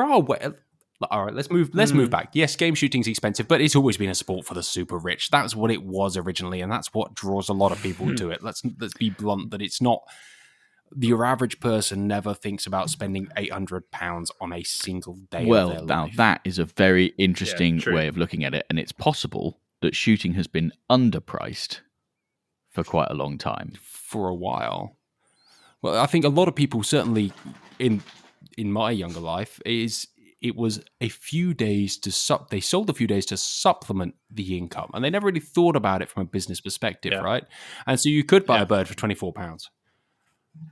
are ways. All right, let's move back. Yes, game shooting's expensive, but it's always been a sport for the super rich. That's what it was originally, and that's what draws a lot of people to it. Let's be blunt that it's not. Your average person never thinks about spending £800 on a single day. Well, of their now life. that is a very interesting true. way of looking at it, and it's possible that shooting has been underpriced for quite a long time. For a while. Well, I think a lot of people, certainly in my younger life, it was a few days they sold a few days to supplement the income, and they never really thought about it from a business perspective, right? And so you could buy a bird for £24,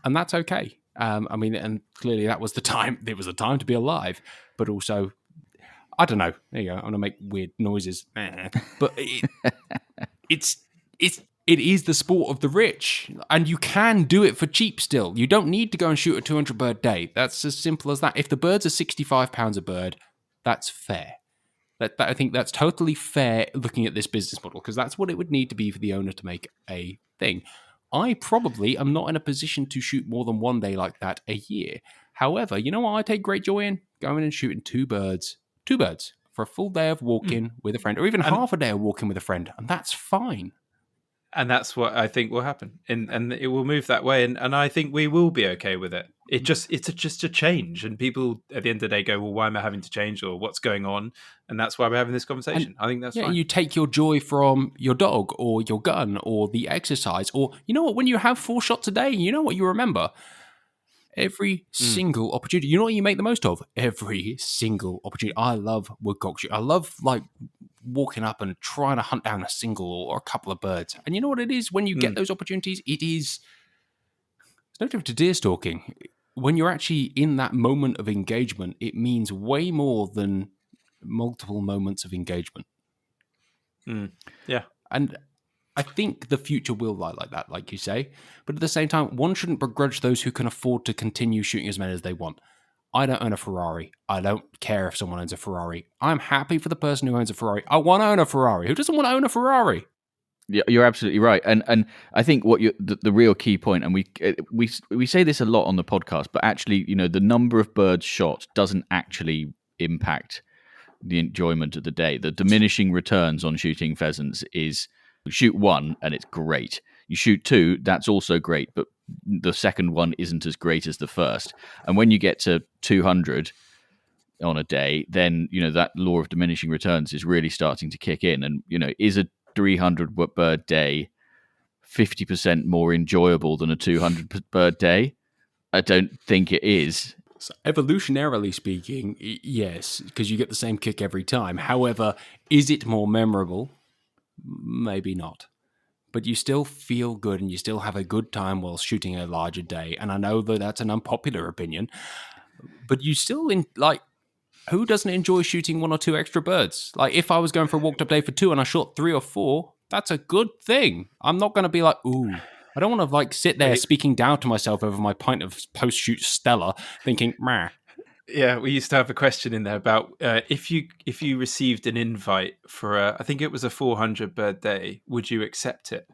and that's okay. I mean, and clearly that was the time. It was the time to be alive, but also, I don't know. There you go. I'm gonna make weird noises, but it is the sport of the rich, and you can do it for cheap still. You don't need to go and shoot a 200 bird day. That's as simple as that. If the birds are £65 a bird, that's fair. I think that's totally fair looking at this business model, because that's what it would need to be for the owner to make a thing. I probably am not in a position to shoot more than one day like that a year. However, you know what I take great joy in? Going and shooting two birds for a full day of walking with a friend, or even half a day of walking with a friend, and that's fine. And that's what I think will happen, and it will move that way, and I think we will be okay with it. It's just a change, and people at the end of the day go, well, why am I having to change, or what's going on? And that's why we're having this conversation. I think that's fine. You take your joy from your dog or your gun or the exercise, or you know what, when you have 4 shots a day, you know what you remember? Every single opportunity. You know what you make the most of? Every single opportunity. I love woodcock shooting. I love walking up and trying to hunt down a single or a couple of birds. And you know what it is when you get those opportunities? It's no different to deer stalking. When you're actually in that moment of engagement, it means way more than multiple moments of engagement. Yeah. And I think the future will lie like that, like you say. But at the same time, one shouldn't begrudge those who can afford to continue shooting as many as they want. I don't own a Ferrari. I don't care if someone owns a Ferrari. I'm happy for the person who owns a Ferrari. I want to own a Ferrari. Who doesn't want to own a Ferrari? Yeah, you're absolutely right, and I think what the real key point, and we say this a lot on the podcast, but actually, the number of birds shot doesn't actually impact the enjoyment of the day. The diminishing returns on shooting pheasants is you shoot one and it's great. You shoot two, that's also great, but the second one isn't as great as the first. And when you get to 200 on a day, then that law of diminishing returns is really starting to kick in. And is a 300 bird day 50% more enjoyable than a 200 bird day? I don't think it is. So evolutionarily speaking, yes, because you get the same kick every time. However, is it more memorable? Maybe not. But you still feel good and you still have a good time while shooting a larger day. And I know that that's an unpopular opinion, but you still who doesn't enjoy shooting 1 or 2 extra birds? Like, if I was going for a walked up day for 2 and I shot 3 or 4, that's a good thing. I'm not going to be like, ooh. I don't want to sit there speaking down to myself over my pint of post-shoot Stella, thinking, meh. Yeah, we used to have a question in there about if you received an invite for I think it was a 400 bird day, would you accept it?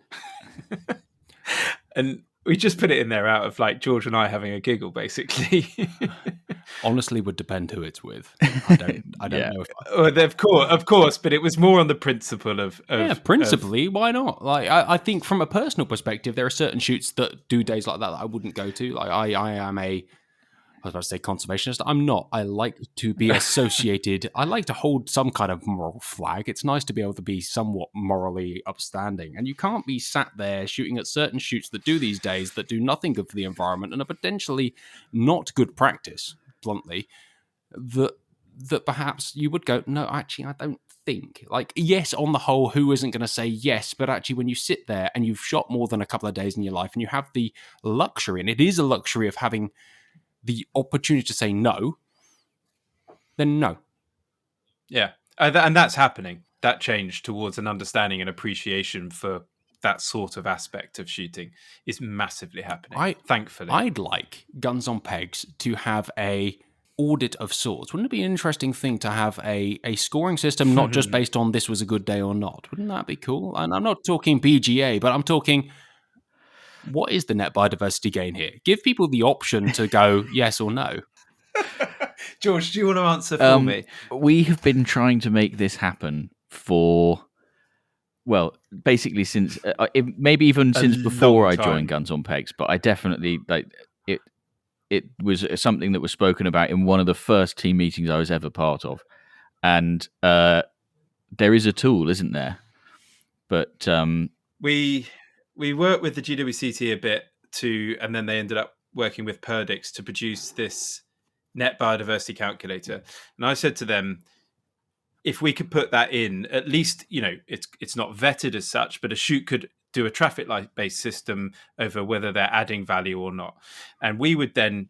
And we just put it in there out of George and I having a giggle, basically. Honestly, would depend who it's with. I don't know. Of course, but it was more on the principle of principally, why not? I think from a personal perspective, there are certain shoots that do days like that I wouldn't go to. I am I was about to say conservationist. I'm not. I like to be associated. I like to hold some kind of moral flag. It's nice to be able to be somewhat morally upstanding. And you can't be sat there shooting at certain shoots that do these days that do nothing good for the environment and are potentially not good practice, bluntly, that perhaps you would go, no, actually, I don't think. Yes, on the whole, who isn't going to say yes? But actually, when you sit there and you've shot more than a couple of days in your life and you have the luxury, and it is a luxury of having the opportunity to say no, then no. Yeah, and that's happening. That change towards an understanding and appreciation for that sort of aspect of shooting is massively happening, thankfully. I'd like Guns on Pegs to have a audit of sorts. Wouldn't it be an interesting thing to have a scoring system, not just based on this was a good day or not? Wouldn't that be cool? And I'm not talking PGA, but I'm talking, what is the net biodiversity gain here? Give people the option to go yes or no. George, do you want to answer for me? We have been trying to make this happen for, well, basically since maybe even since before I joined Guns on Pegs, but I definitely like it. It was something that was spoken about in one of the first team meetings I was ever part of, and there is a tool, isn't there? But we worked with the GWCT a bit too, and then they ended up working with Perdix to produce this net biodiversity calculator. And I said to them, if we could put that in, at least, you know, it's not vetted as such, but a shoot could do a traffic light based system over whether they're adding value or not. And we would then,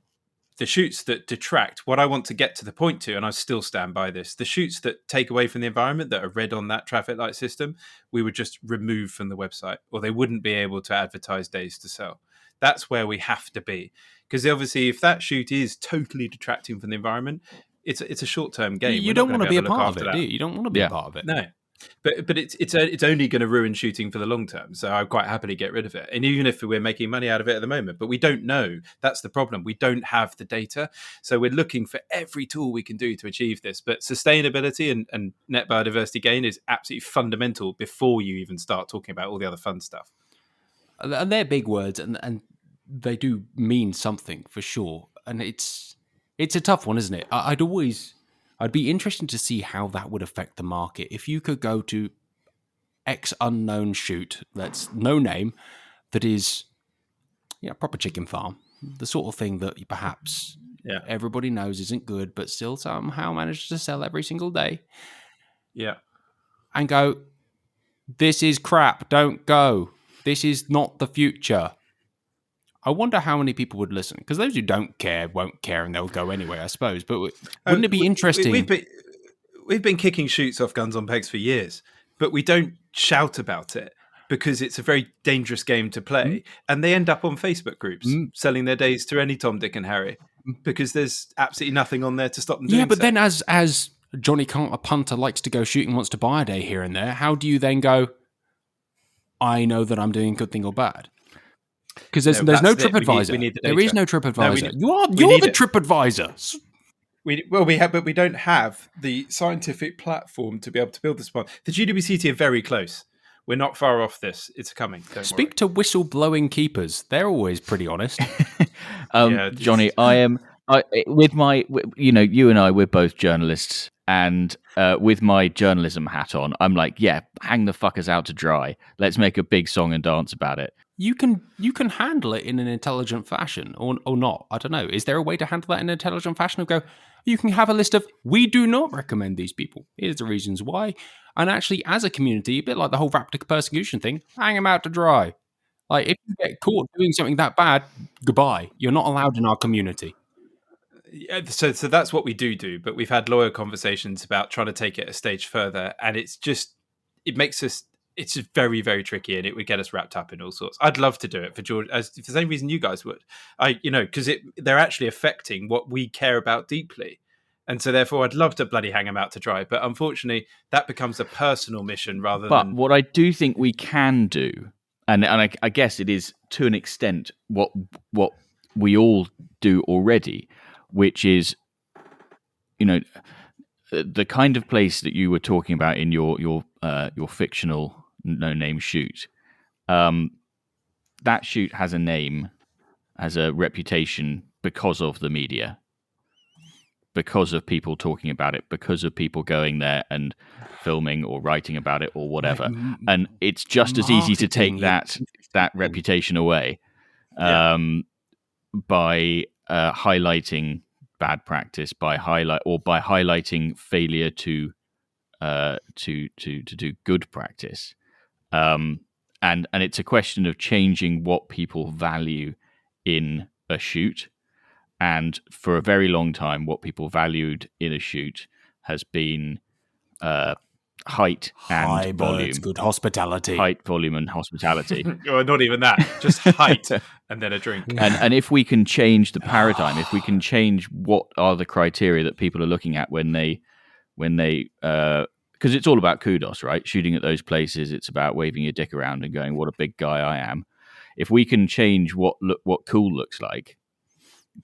the shoots that detract, what I want to get to the point to, and I still stand by this, the shoots that take away from the environment that are read on that traffic light system, we would just remove from the website, or they wouldn't be able to advertise days to sell. That's where we have to be. Because obviously, if that shoot is totally detracting from the environment, it's a short-term game. You don't want to be a part of it, do you? You don't want to be a part of it. No. But it's only going to ruin shooting for the long term. So I'd quite happily get rid of it. And even if we're making money out of it at the moment, but we don't know. That's the problem. We don't have the data. So we're looking for every tool we can do to achieve this. But sustainability and net biodiversity gain is absolutely fundamental before you even start talking about all the other fun stuff. And they're big words, and they do mean something for sure. And it's a tough one, isn't it? I'd be interested to see how that would affect the market. If you could go to X unknown shoot, that's no name, that is a proper chicken farm, the sort of thing that perhaps everybody knows isn't good, but still somehow manages to sell every single day. Yeah. And go, this is crap, don't go. This is not the future. I wonder how many people would listen, because those who don't care won't care, and they'll go anyway, I suppose. But wouldn't it be interesting? We've been kicking shoots off Guns on Pegs for years, but we don't shout about it because it's a very dangerous game to play, and they end up on Facebook groups selling their days to any Tom, Dick, and Harry because there's absolutely nothing on there to stop them doing Yeah, but so. then as Jonny Can't, a punter, likes to go shooting, wants to buy a day here and there, how do you then go, I know that I'm doing a good thing or bad? Because there's no TripAdvisor. There is no TripAdvisor. You're the TripAdvisor. But we don't have the scientific platform to be able to build this one. The GWCT are very close. We're not far off this. It's coming. Speak to whistleblowing keepers. They're always pretty honest. Jonny, you and I, we're both journalists, and with my journalism hat on, I'm like, yeah, hang the fuckers out to dry. Let's make a big song and dance about it. You can handle it in an intelligent fashion or not. I don't know. Is there a way to handle that in an intelligent fashion? Of go, you can have a list of, we do not recommend these people. Here's the reasons why. And actually, as a community, a bit like the whole raptor persecution thing, hang them out to dry. Like, if you get caught doing something that bad, goodbye. You're not allowed in our community. Yeah, so that's what we do. But we've had lawyer conversations about trying to take it a stage further. And it's just very, very tricky, and it would get us wrapped up in all sorts. I'd love to do it for George, for the same reason you guys would. Because they're actually affecting what we care about deeply, and so therefore I'd love to bloody hang them out to dry. But unfortunately, that becomes a personal mission rather than. But what I do think we can do, and I guess it is to an extent what we all do already, which is, the kind of place that you were talking about in your fictional no-name shoot. That shoot has a name, has a reputation because of the media, because of people talking about it, because of people going there and filming or writing about it or whatever. And it's just as easy to take that reputation away by highlighting bad practice, by highlighting failure to do good practice, and it's a question of changing what people value in a shoot. And for a very long time, what people valued in a shoot has been height and High volume. birds, good hospitality. Height, volume, and hospitality. Or not even that, just height and then a drink. And if we can change the paradigm, if we can change what are the criteria that people are looking at when they because it's all about kudos, right? Shooting at those places, it's about waving your dick around and going, "What a big guy I am." If we can change what cool looks like,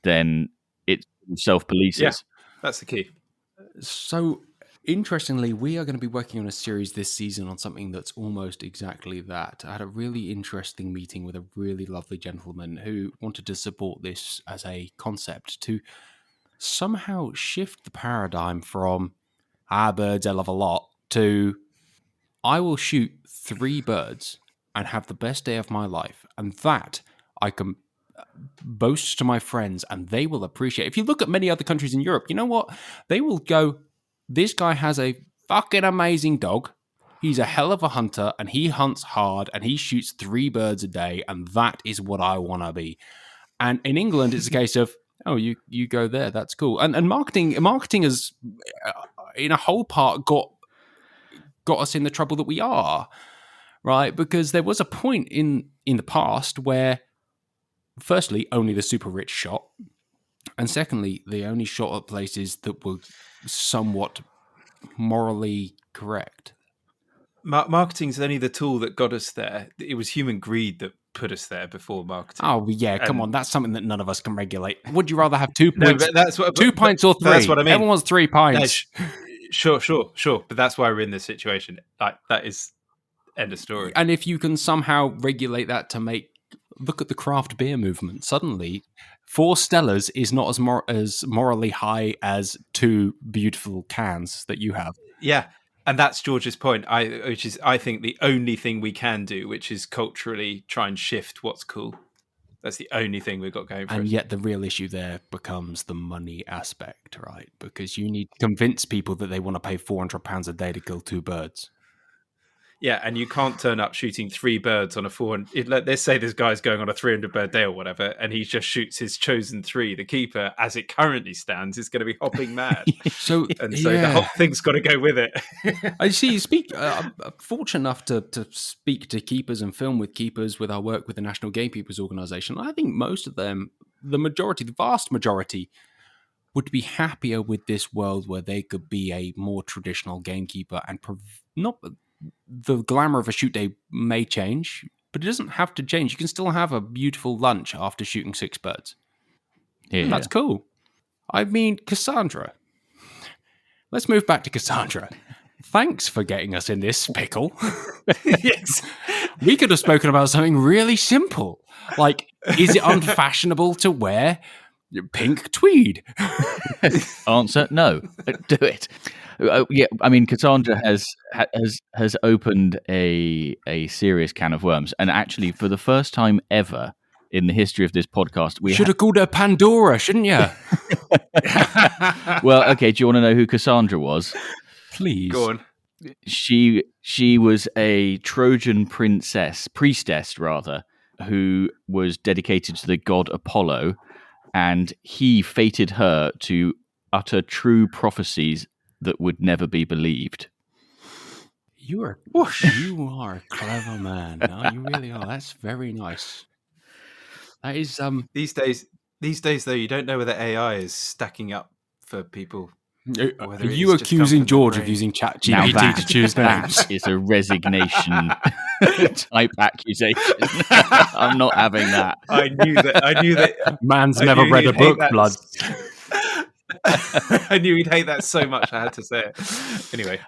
then it self-polices. Yeah, that's the key. So, interestingly, we are going to be working on a series this season on something that's almost exactly that. I had a really interesting meeting with a really lovely gentleman who wanted to support this as a concept to somehow shift the paradigm from birds I love a lot to I will shoot 3 birds and have the best day of my life, and that I can boast to my friends and they will appreciate. If you look at many other countries in Europe, you know what? They will go, this guy has a fucking amazing dog. He's a hell of a hunter and he hunts hard and he shoots 3 birds a day, and that is what I want to be. And in England, it's a case of, oh, you go there, that's cool. And marketing has, in a whole part, got us in the trouble that we are, right? Because there was a point in the past where, firstly, only the super rich shot, and secondly, they only shot at places that were somewhat morally correct. Marketing's only the tool that got us there. It was human greed that put us there before marketing. Oh yeah, come on, that's something that none of us can regulate. Would you rather have 2 pints? No, that's what, 2 pints or 3? That's what I mean. Everyone wants 3 pints. No, sure. But that's why we're in this situation. Like, that is end of story. And if you can somehow regulate that to look at the craft beer movement. Suddenly, 4 Stellas is not as morally high as 2 beautiful cans that you have. Yeah, and that's George's point. Which is, I think, the only thing we can do, which is culturally try and shift what's cool. That's the only thing we've got going for us. And yet the real issue there becomes the money aspect, right? Because you need to convince people that they want to pay £400 a day to kill 2 birds. Yeah, and you can't turn up shooting 3 birds on a 400. Let's say this guy's going on a 300 bird day or whatever, and he just shoots his chosen 3. The keeper, as it currently stands, is going to be hopping mad. So the whole thing's got to go with it. I see. I'm fortunate enough to speak to keepers and film with keepers with our work with the National Gamekeepers Organisation. I think most of them, the vast majority, would be happier with this world where they could be a more traditional gamekeeper and not. The glamour of a shoot day may change, but it doesn't have to change. You can still have a beautiful lunch after shooting 6 birds. Yeah. That's cool. I mean, Cassandra. Let's move back to Cassandra. Thanks for getting us in this pickle. Yes. We could have spoken about something really simple. Like, is it unfashionable to wear pink tweed? Answer: no. Do it. Yeah, I mean, Cassandra has opened a serious can of worms, and actually, for the first time ever in the history of this podcast, we should have called her Pandora, shouldn't you? Well, okay. Do you want to know who Cassandra was? Please, go on. She was a Trojan priestess, who was dedicated to the god Apollo, and he fated her to utter true prophecies that would never be believed. You are a clever man. No, you really are. That's very nice. That is These days though, you don't know whether AI is stacking up for people. Are you accusing George of using ChatGPT to choose names? That is a resignation type accusation. I'm not having that. I knew that. Man's never read a book, blood. I knew he'd hate that so much. I had to say it. Anyway,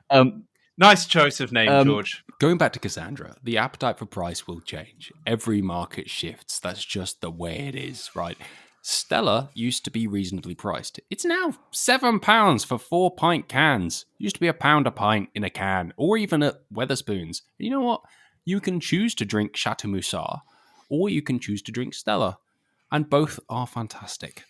nice choice of name, George. Going back to Cassandra, the appetite for price will change. Every market shifts. That's just the way it is, right? Stella used to be reasonably priced. It's now £7 for 4-pint cans. Used to be £1 a pint in a can, or even at Wetherspoons. You know what? You can choose to drink Chateau Moussard, or you can choose to drink Stella, and both are fantastic.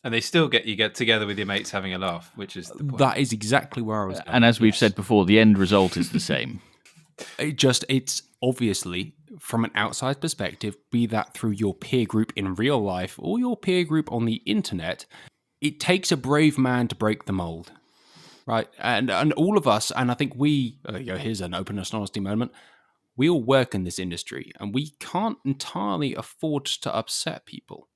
And they still get together with your mates having a laugh, which is the point. That is exactly where I was going. And as we've said before, the end result is the same. It's obviously, from an outside perspective, be that through your peer group in real life or your peer group on the internet, it takes a brave man to break the mold. right? And all of us, and I think we, here's an openness and honesty moment, we all work in this industry and we can't entirely afford to upset people.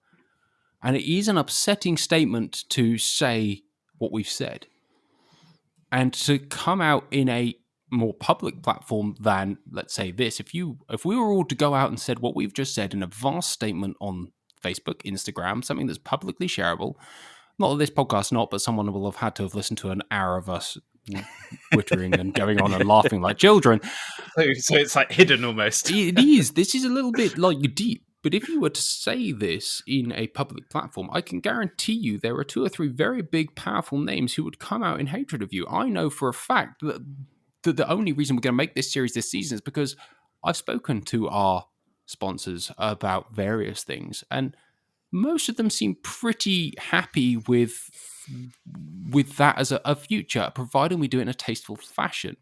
And it is an upsetting statement to say what we've said. And to come out in a more public platform than, let's say, this, if we were all to go out and said what we've just said in a vast statement on Facebook, Instagram, something that's publicly shareable, not that this podcast's not, but someone will have had to have listened to an hour of us twittering and going on and laughing like children. So it's like hidden almost. It is. This is a little bit like deep. But if you were to say this in a public platform, I can guarantee you there are 2 or 3 very big, powerful names who would come out in hatred of you. I know for a fact that the only reason we're going to make this series this season is because I've spoken to our sponsors about various things, and most of them seem pretty happy with that as a future, providing we do it in a tasteful fashion.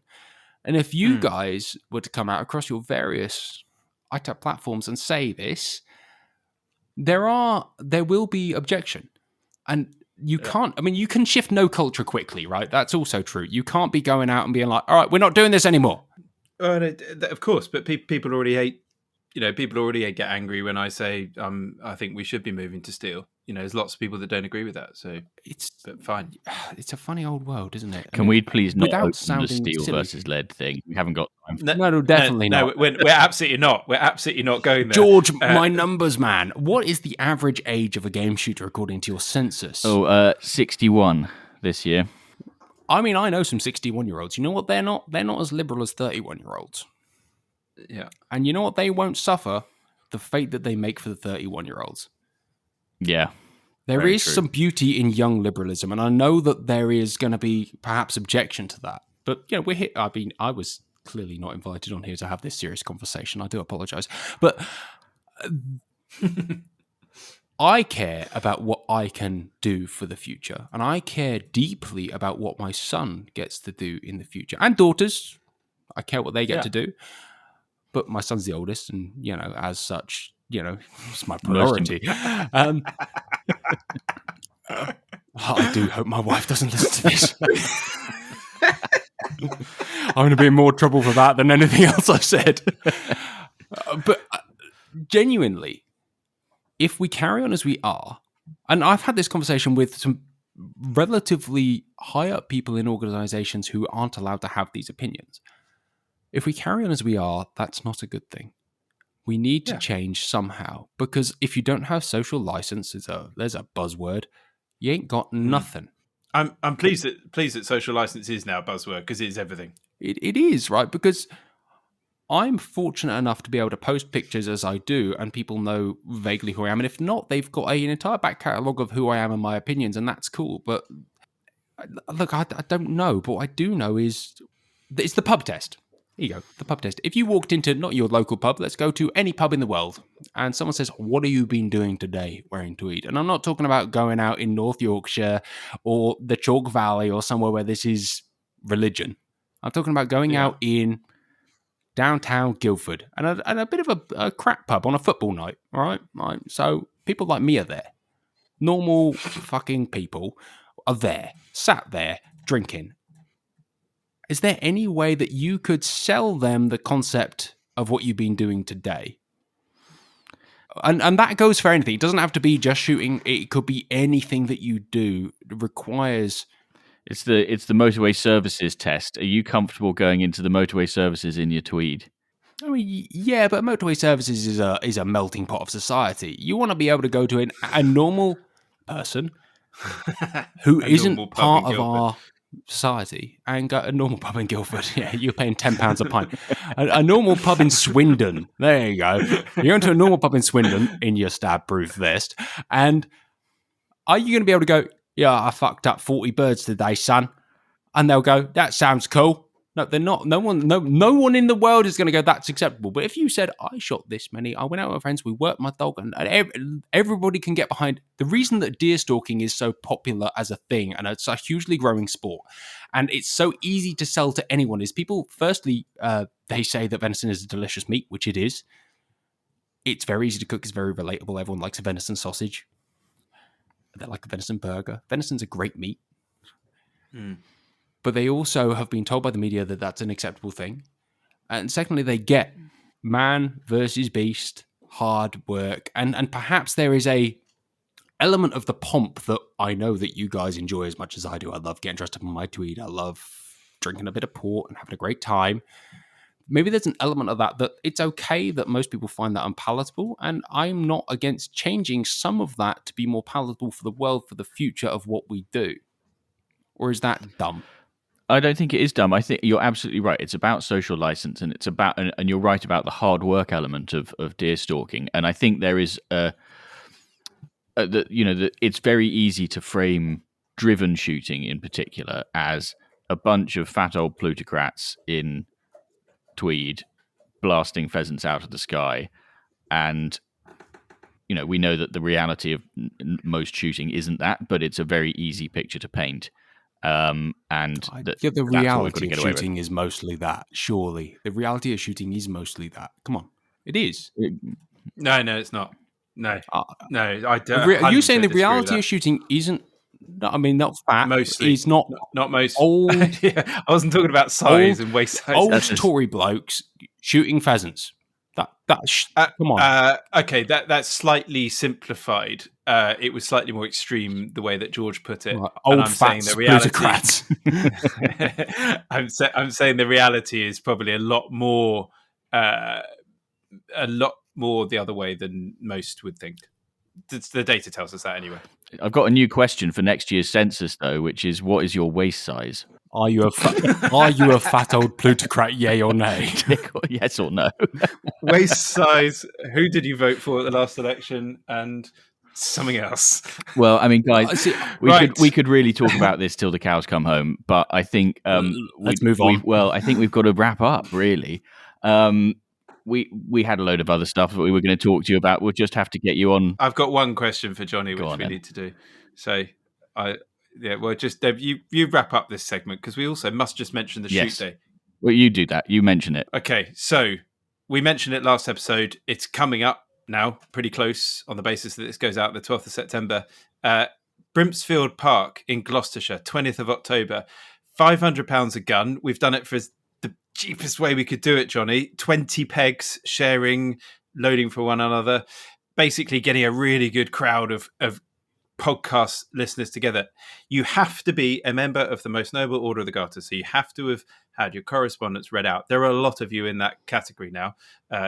And if you guys were to come out across your various ITAP platforms and say this, there will be objection. And you can't, I mean, you can shift no culture quickly, right? That's also true. You can't be going out and being like, all right, we're not doing this anymore. Of course, but people already hate, people already get angry when I say, I think we should be moving to steel. There's lots of people that don't agree with that. So but fine. It's a funny old world, isn't it? Can we please not open the sounding steel silly versus lead thing? We haven't got time. No, definitely not. No, we're absolutely not. We're absolutely not going there. George, my numbers, man. What is the average age of a game shooter according to your census? 61 this year. I mean, I know some 61-year-olds. You know what? They're not as liberal as 31-year-olds. Yeah. And you know what? They won't suffer the fate that they make for the 31-year-olds. Yeah. There is some beauty in young liberalism, and I know that there is going to be perhaps objection to that. But, we're here. I mean, I was clearly not invited on here to have this serious conversation. I do apologize. But I care about what I can do for the future, and I care deeply about what my son gets to do in the future. And daughters, I care what they get to do. But my son's the oldest, and, as such, it's my priority. I do hope my wife doesn't listen to this. I'm going to be in more trouble for that than anything else I've said. But genuinely, if we carry on as we are, and I've had this conversation with some relatively high up people in organizations who aren't allowed to have these opinions. If we carry on as we are, that's not a good thing. We need to change somehow, because if you don't have social license, there's a buzzword, you ain't got nothing. I'm pleased that social license is now a buzzword, because it is everything. It is, right? Because I'm fortunate enough to be able to post pictures as I do, and people know vaguely who I am. And if not, they've got an entire back catalogue of who I am and my opinions, and that's cool. But look, I don't know. But what I do know is it's the pub test. Here you go, the pub test. If you walked into not your local pub, let's go to any pub in the world, and someone says, what have you been doing today wearing tweed? And I'm not talking about going out in North Yorkshire or the Chalk Valley or somewhere where this is religion. I'm talking about going out in downtown Guildford and a bit of a crap pub on a football night, all right? So people like me are there. Normal fucking people are there, sat there, drinking. Is there any way that you could sell them the concept of what you've been doing today? And that goes for anything. It doesn't have to be just shooting. It could be anything that you do. It requires... It's the motorway services test. Are you comfortable going into the motorway services in your tweed? I mean, yeah, but motorway services is a melting pot of society. You want to be able to go to a normal person who isn't part of our society and go a normal pub in Guildford. Yeah, you're paying £10 a pint. A normal pub in Swindon. There you go. You're going to a normal pub in Swindon in your stab-proof vest, and are you going to be able to go, yeah, I fucked up 40 birds today, son? And they'll go, that sounds cool. No, they're not. No one in the world is going to go, that's acceptable. But if you said, I shot this many, I went out with my friends, we worked my dog, and everybody can get behind. The reason that deer stalking is so popular as a thing, and it's a hugely growing sport, and it's so easy to sell to anyone, is people, firstly, they say that venison is a delicious meat, which it is. It's very easy to cook. It's very relatable. Everyone likes a venison sausage. They like a venison burger. Venison's a great meat. but they also have been told by the media that that's an acceptable thing. And secondly, they get man versus beast, hard work, and perhaps there is a element of the pomp that I know that you guys enjoy as much as I do. I love getting dressed up in my tweed. I love drinking a bit of port and having a great time. Maybe there's an element of that it's okay that most people find that unpalatable, and I'm not against changing some of that to be more palatable for the world, for the future of what we do. Or is that dumb? I don't think it is dumb. I think you're absolutely right. It's about social license, and it's about, and you're right about the hard work element of deer stalking. And I think there is it's very easy to frame driven shooting in particular as a bunch of fat old plutocrats in tweed blasting pheasants out of the sky. And we know that the reality of most shooting isn't that, but it's a very easy picture to paint. The reality of shooting is mostly that. Surely the reality of shooting is mostly that. Come on, it is. No, it's not. No, I don't. Are you saying the reality of shooting isn't? I mean, not fat. Mostly, it's not most old. Yeah, I wasn't talking about size and waist size. Old Tory blokes shooting pheasants. Come on. Okay, that's slightly simplified. It was slightly more extreme the way that George put it. Right. Old fat plutocrats. I'm saying the reality is probably a lot more the other way than most would think. The data tells us that anyway. I've got a new question for next year's census, though, which is, what is your waist size? Are you a fat old plutocrat, yay or nay? Yes or no? Waist size, who did you vote for at the last election, and something else? Well, I mean, guys, we could really talk about this till the cows come home, but I think let's move on. I think we've got to wrap up, really. We had a load of other stuff that we were going to talk to you about. We'll just have to get you on. I've got one question for Jonny, which we need to do. So, just Deb, you wrap up this segment, because we also must just mention the shoot day. Well, you do that. You mention it. Okay, so we mentioned it last episode. It's coming up now, pretty close, on the basis that this goes out the 12th of September. Brimpsfield Park in Gloucestershire, 20th of October. £500 a gun. We've done it for the cheapest way we could do it, Jonny. 20 pegs, sharing, loading for one another. Basically getting a really good crowd of podcast listeners together. You have to be a member of the Most Noble Order of the Garter, so you have to have had your correspondence read out. There are a lot of you in that category now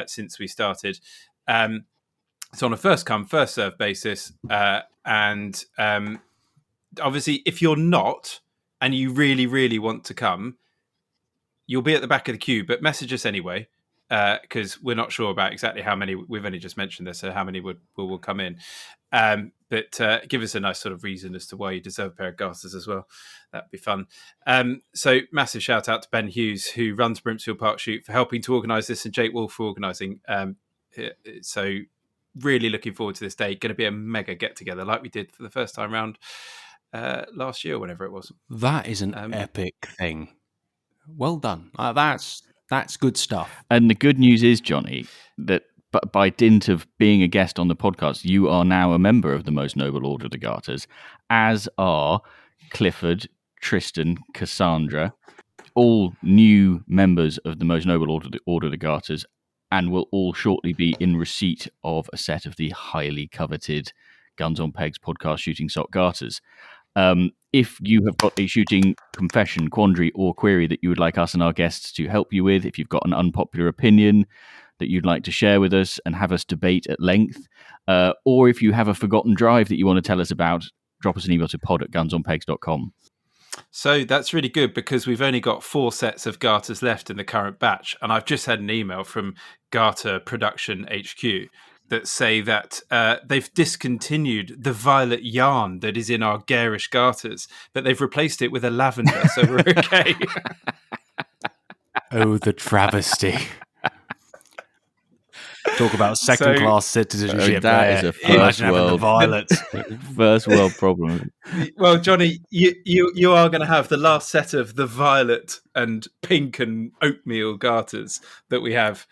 since we started. It's on a first come, first served basis. And obviously, if you're not, and you really, really want to come, you'll be at the back of the queue, but message us anyway, because we're not sure about exactly how many. We've only just mentioned this, so how many will come in. But give us a nice sort of reason as to why you deserve a pair of garters as well. That'd be fun. So massive shout out to Ben Hughes, who runs Brimpsfield Park Shoot, for helping to organise this, and Jake Wolf for organising. So really looking forward to this day. Going to be a mega get together like we did for the first time round last year, whenever it was. That is an epic thing. Well done. That's good stuff. And the good news is, Jonny, that by dint of being a guest on the podcast, you are now a member of the Most Noble Order of the Garters, as are Clifford, Tristan, Cassandra, all new members of the Most Noble Order of the Garters, and will all shortly be in receipt of a set of the highly coveted Guns on Pegs podcast shooting sock garters. If you have got a shooting confession, quandary, or query that you would like us and our guests to help you with, if you've got an unpopular opinion that you'd like to share with us and have us debate at length, or if you have a forgotten drive that you want to tell us about, drop us an email to pod@gunsonpegs.com. So that's really good, because we've only got 4 sets of garters left in the current batch, and I've just had an email from Garter Production HQ that say that they've discontinued the violet yarn that is in our garish garters, but they've replaced it with a lavender, so we're okay. Oh, the travesty. Talk about second-class citizenship. That is a first world problem. Well, Jonny, you are going to have the last set of the violet and pink and oatmeal garters that we have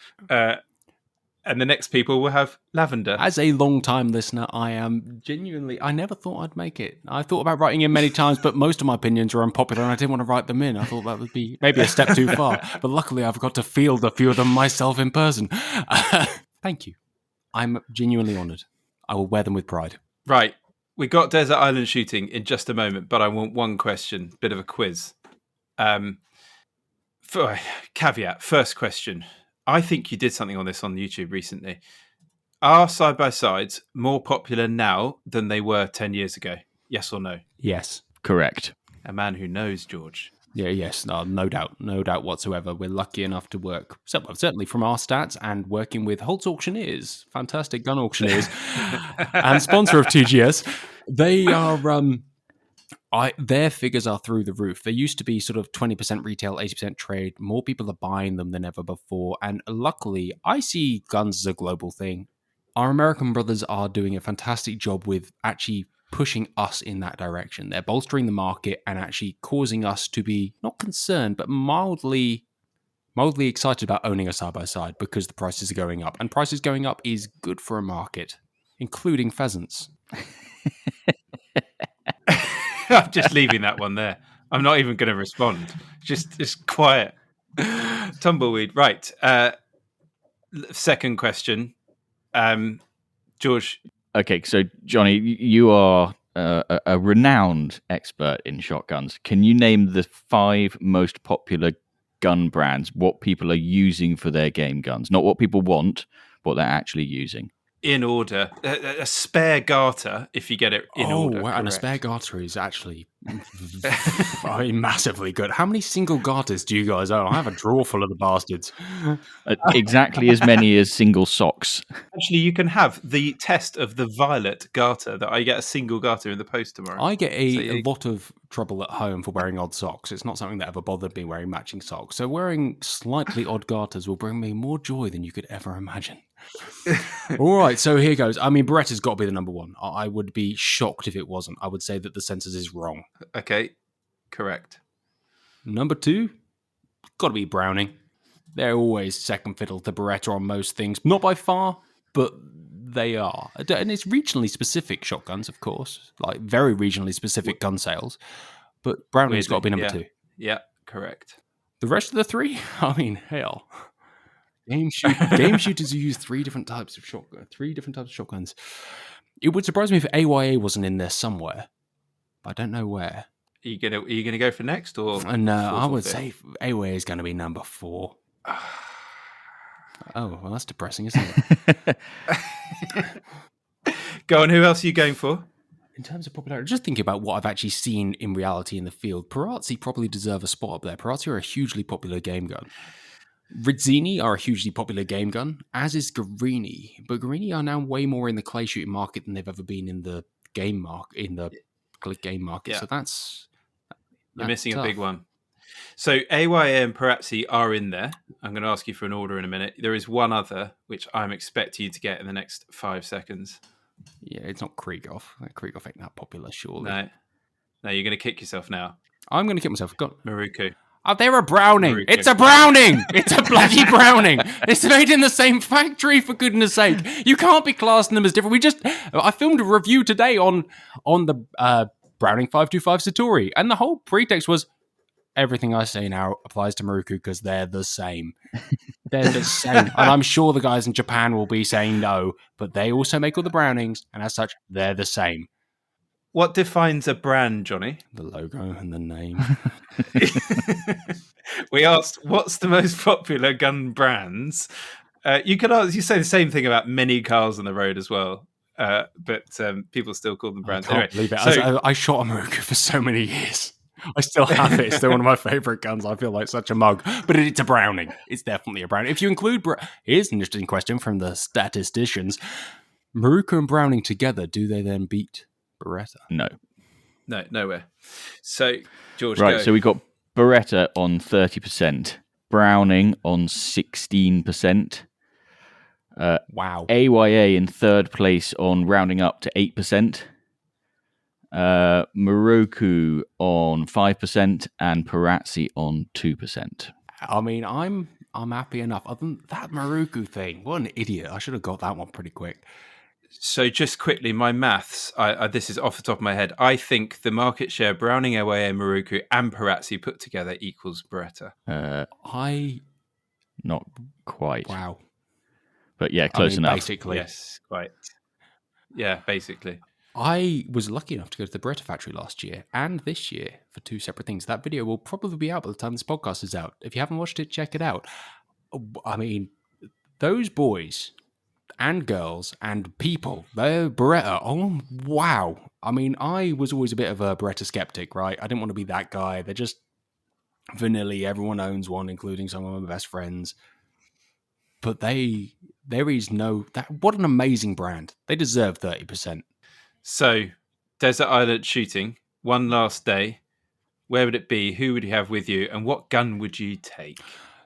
And the next people will have lavender. As a long-time listener, I am genuinely... I never thought I'd make it. I thought about writing in many times, but most of my opinions are unpopular and I didn't want to write them in. I thought that would be maybe a step too far. But luckily, I've got to field a few of them myself in person. Thank you. I'm genuinely honoured. I will wear them with pride. Right. We got Desert Island Shooting in just a moment, but I want one question, bit of a quiz. Caveat, first question. I think you did something on this on YouTube recently. Are side-by-sides more popular now than they were 10 years ago? Yes or no? Yes. Correct. A man who knows, George. Yeah, yes, no doubt whatsoever. We're lucky enough to work, certainly from our stats, and working with Holtz Auctioneers, fantastic gun auctioneers, and sponsor of TGS. They are, their figures are through the roof. They used to be sort of 20% retail, 80% trade. More people are buying them than ever before. And luckily, I see guns as a global thing. Our American brothers are doing a fantastic job with actually pushing us in that direction. They're bolstering the market and actually causing us to be not concerned, but mildly excited about owning a side-by-side because the prices are going up. And prices going up is good for a market, including pheasants. I'm just leaving that one there. I'm not even going to respond. Just quiet. Tumbleweed. Right. Second question. George. Okay, so Jonny, you are a renowned expert in shotguns. Can you name the 5 most popular gun brands, what people are using for their game guns? Not what people want, what they're actually using. In order. A spare garter, if you get it in order. Oh, wow, and a spare garter is actually massively good. How many single garters do you guys own? I have a drawer full of the bastards. Exactly as many as single socks. Actually, you can have the test of the violet garter that I get a single garter in the post tomorrow. I get a lot of trouble at home for wearing odd socks. It's not something that ever bothered me wearing matching socks. So wearing slightly odd garters will bring me more joy than you could ever imagine. All right, so here goes. I mean, Beretta's got to be the number one. I would be shocked if it wasn't. I would say that the census is wrong. Okay, correct. Number 2, got to be Browning. They're always second fiddle to Beretta on most things. Not by far, but they are. And it's regionally specific shotguns, of course, like very regionally specific gun sales. But Browning's got to be number 2. Yeah, correct. The rest of the 3, I mean, hell. Game shooters who use 3 different types of shotguns. It would surprise me if AYA wasn't in there somewhere. I don't know where. Are you gonna go for next or? No, I would say AYA is going to be number 4. Oh, well, that's depressing, isn't it? Go on. Who else are you going for? In terms of popularity, just thinking about what I've actually seen in reality in the field, Parazzi probably deserve a spot up there. Parazzi are a hugely popular game gun. Rizzini are a hugely popular game gun, as is Guerini. But Guerini are now way more in the clay shooting market than they've ever been in the game market. Yeah. So that's You're missing tough. a big one. So AYA and Parazzi are in there. I'm going to ask you for an order in a minute. There is one other which I'm expecting you to get in the next 5 seconds. Yeah, it's not Krieghoff. Krieghoff ain't that popular, surely. No, you're going to kick yourself now. I'm going to kick myself. Go. Maruku. Oh, they're a Browning. Maruku. It's a Browning. It's a bloody Browning. It's made in the same factory, for goodness sake. You can't be classing them as different. I filmed a review today on the Browning 525 Satori, and the whole pretext was everything I say now applies to Maruku because they're the same. They're the same. And I'm sure the guys in Japan will be saying no, but they also make all the Brownings, and as such, they're the same. What defines a brand, Jonny? The logo and the name. We asked, what's the most popular gun brands? You say the same thing about many cars on the road as well, but people still call them brands. I can't believe it. I shot a Maruku for so many years. I still have it. It's still one of my favourite guns. I feel like such a mug. But it's a Browning. It's definitely a Browning. If you include... Here's an interesting question from the statisticians. Maruku and Browning together, do they then beat Beretta? No, nowhere. So, George, right, go. so we got Beretta on 30%, Browning on 16%. Wow. AYA in third place on rounding up to 8%. Maruku on 5% and Parazzi on 2%. I mean, I'm happy enough. Other than that Maruku thing, what an idiot! I should have got that one pretty quick. So just quickly, my maths, this is off the top of my head. I think the market share Browning, Away, Maruku and Parazzi put together equals Beretta. Not quite. Wow. But yeah, close enough. Basically. Yes, quite. Yeah, basically. I was lucky enough to go to the Beretta factory last year and this year for 2 separate things. That video will probably be out by the time this podcast is out. If you haven't watched it, check it out. I mean, those boys and girls and people, they're Beretta. Oh, wow. I mean, I was always a bit of a Beretta skeptic, right? I didn't want to be that guy. They're just vanilla. Everyone owns one, including some of my best friends. But there is no... What an amazing brand. They deserve 30%. So, Desert Island shooting, one last day. Where would it be? Who would you have with you? And what gun would you take?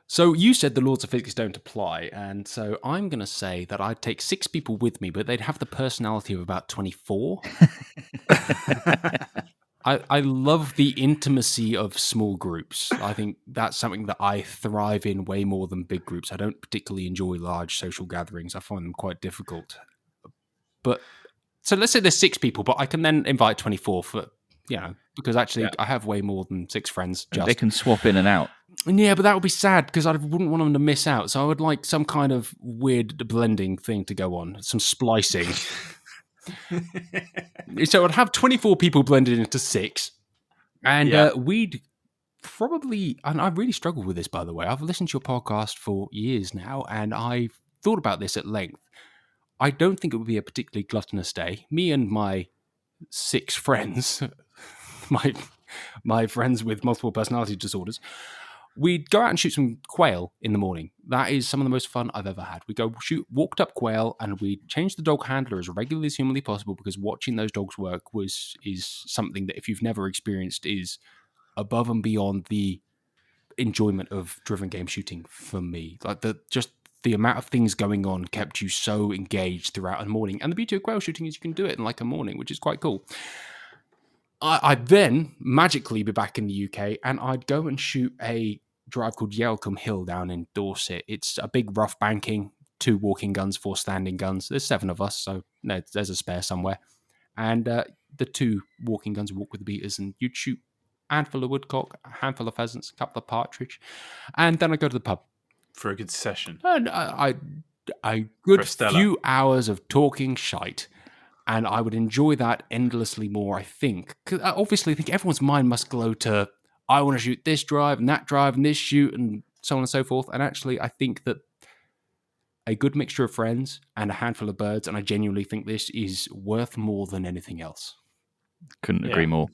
So you said the laws of physics don't apply, and so I'm going to say that I'd take 6 people with me, but they'd have the personality of about 24. I love the intimacy of small groups. I think that's something that I thrive in way more than big groups. I don't particularly enjoy large social gatherings. I find them quite difficult. But so let's say there's 6 people, but I can then invite 24 for, because actually I have way more than 6 friends. They can swap in and out. Yeah, but that would be sad because I wouldn't want them to miss out. So I would like some kind of weird blending thing to go on, some splicing. So I'd have 24 people blended into 6. And we'd probably, and I really struggle with this, by the way. I've listened to your podcast for years now, and I've thought about this at length. I don't think it would be a particularly gluttonous day. Me and my 6 friends, my friends with multiple personality disorders, we'd go out and shoot some quail in the morning. That is some of the most fun I've ever had. We go shoot walked up quail, and we change the dog handler as regularly as humanly possible, because watching those dogs work is something that, if you've never experienced, is above and beyond the enjoyment of driven game shooting for me. Like the amount of things going on kept you so engaged throughout a morning. And the beauty of quail shooting is you can do it in like a morning, which is quite cool. I'd then magically be back in the UK, and I'd go and shoot a drive called Yelcombe Hill down in Dorset. It's a big rough banking, 2 walking guns, 4 standing guns. There's 7 of us, so there's a spare somewhere. And the 2 walking guns walk with the beaters, and you'd shoot a handful of woodcock, a handful of pheasants, a couple of partridge, and then I'd go to the pub. For a good session. And a good few hours of talking shite. And I would enjoy that endlessly more, I think. Because obviously, I think everyone's mind must glow to, I want to shoot this drive and this shoot and so on and so forth. And actually, I think that a good mixture of friends and a handful of birds, and I genuinely think this is worth more than anything else. Couldn't agree more.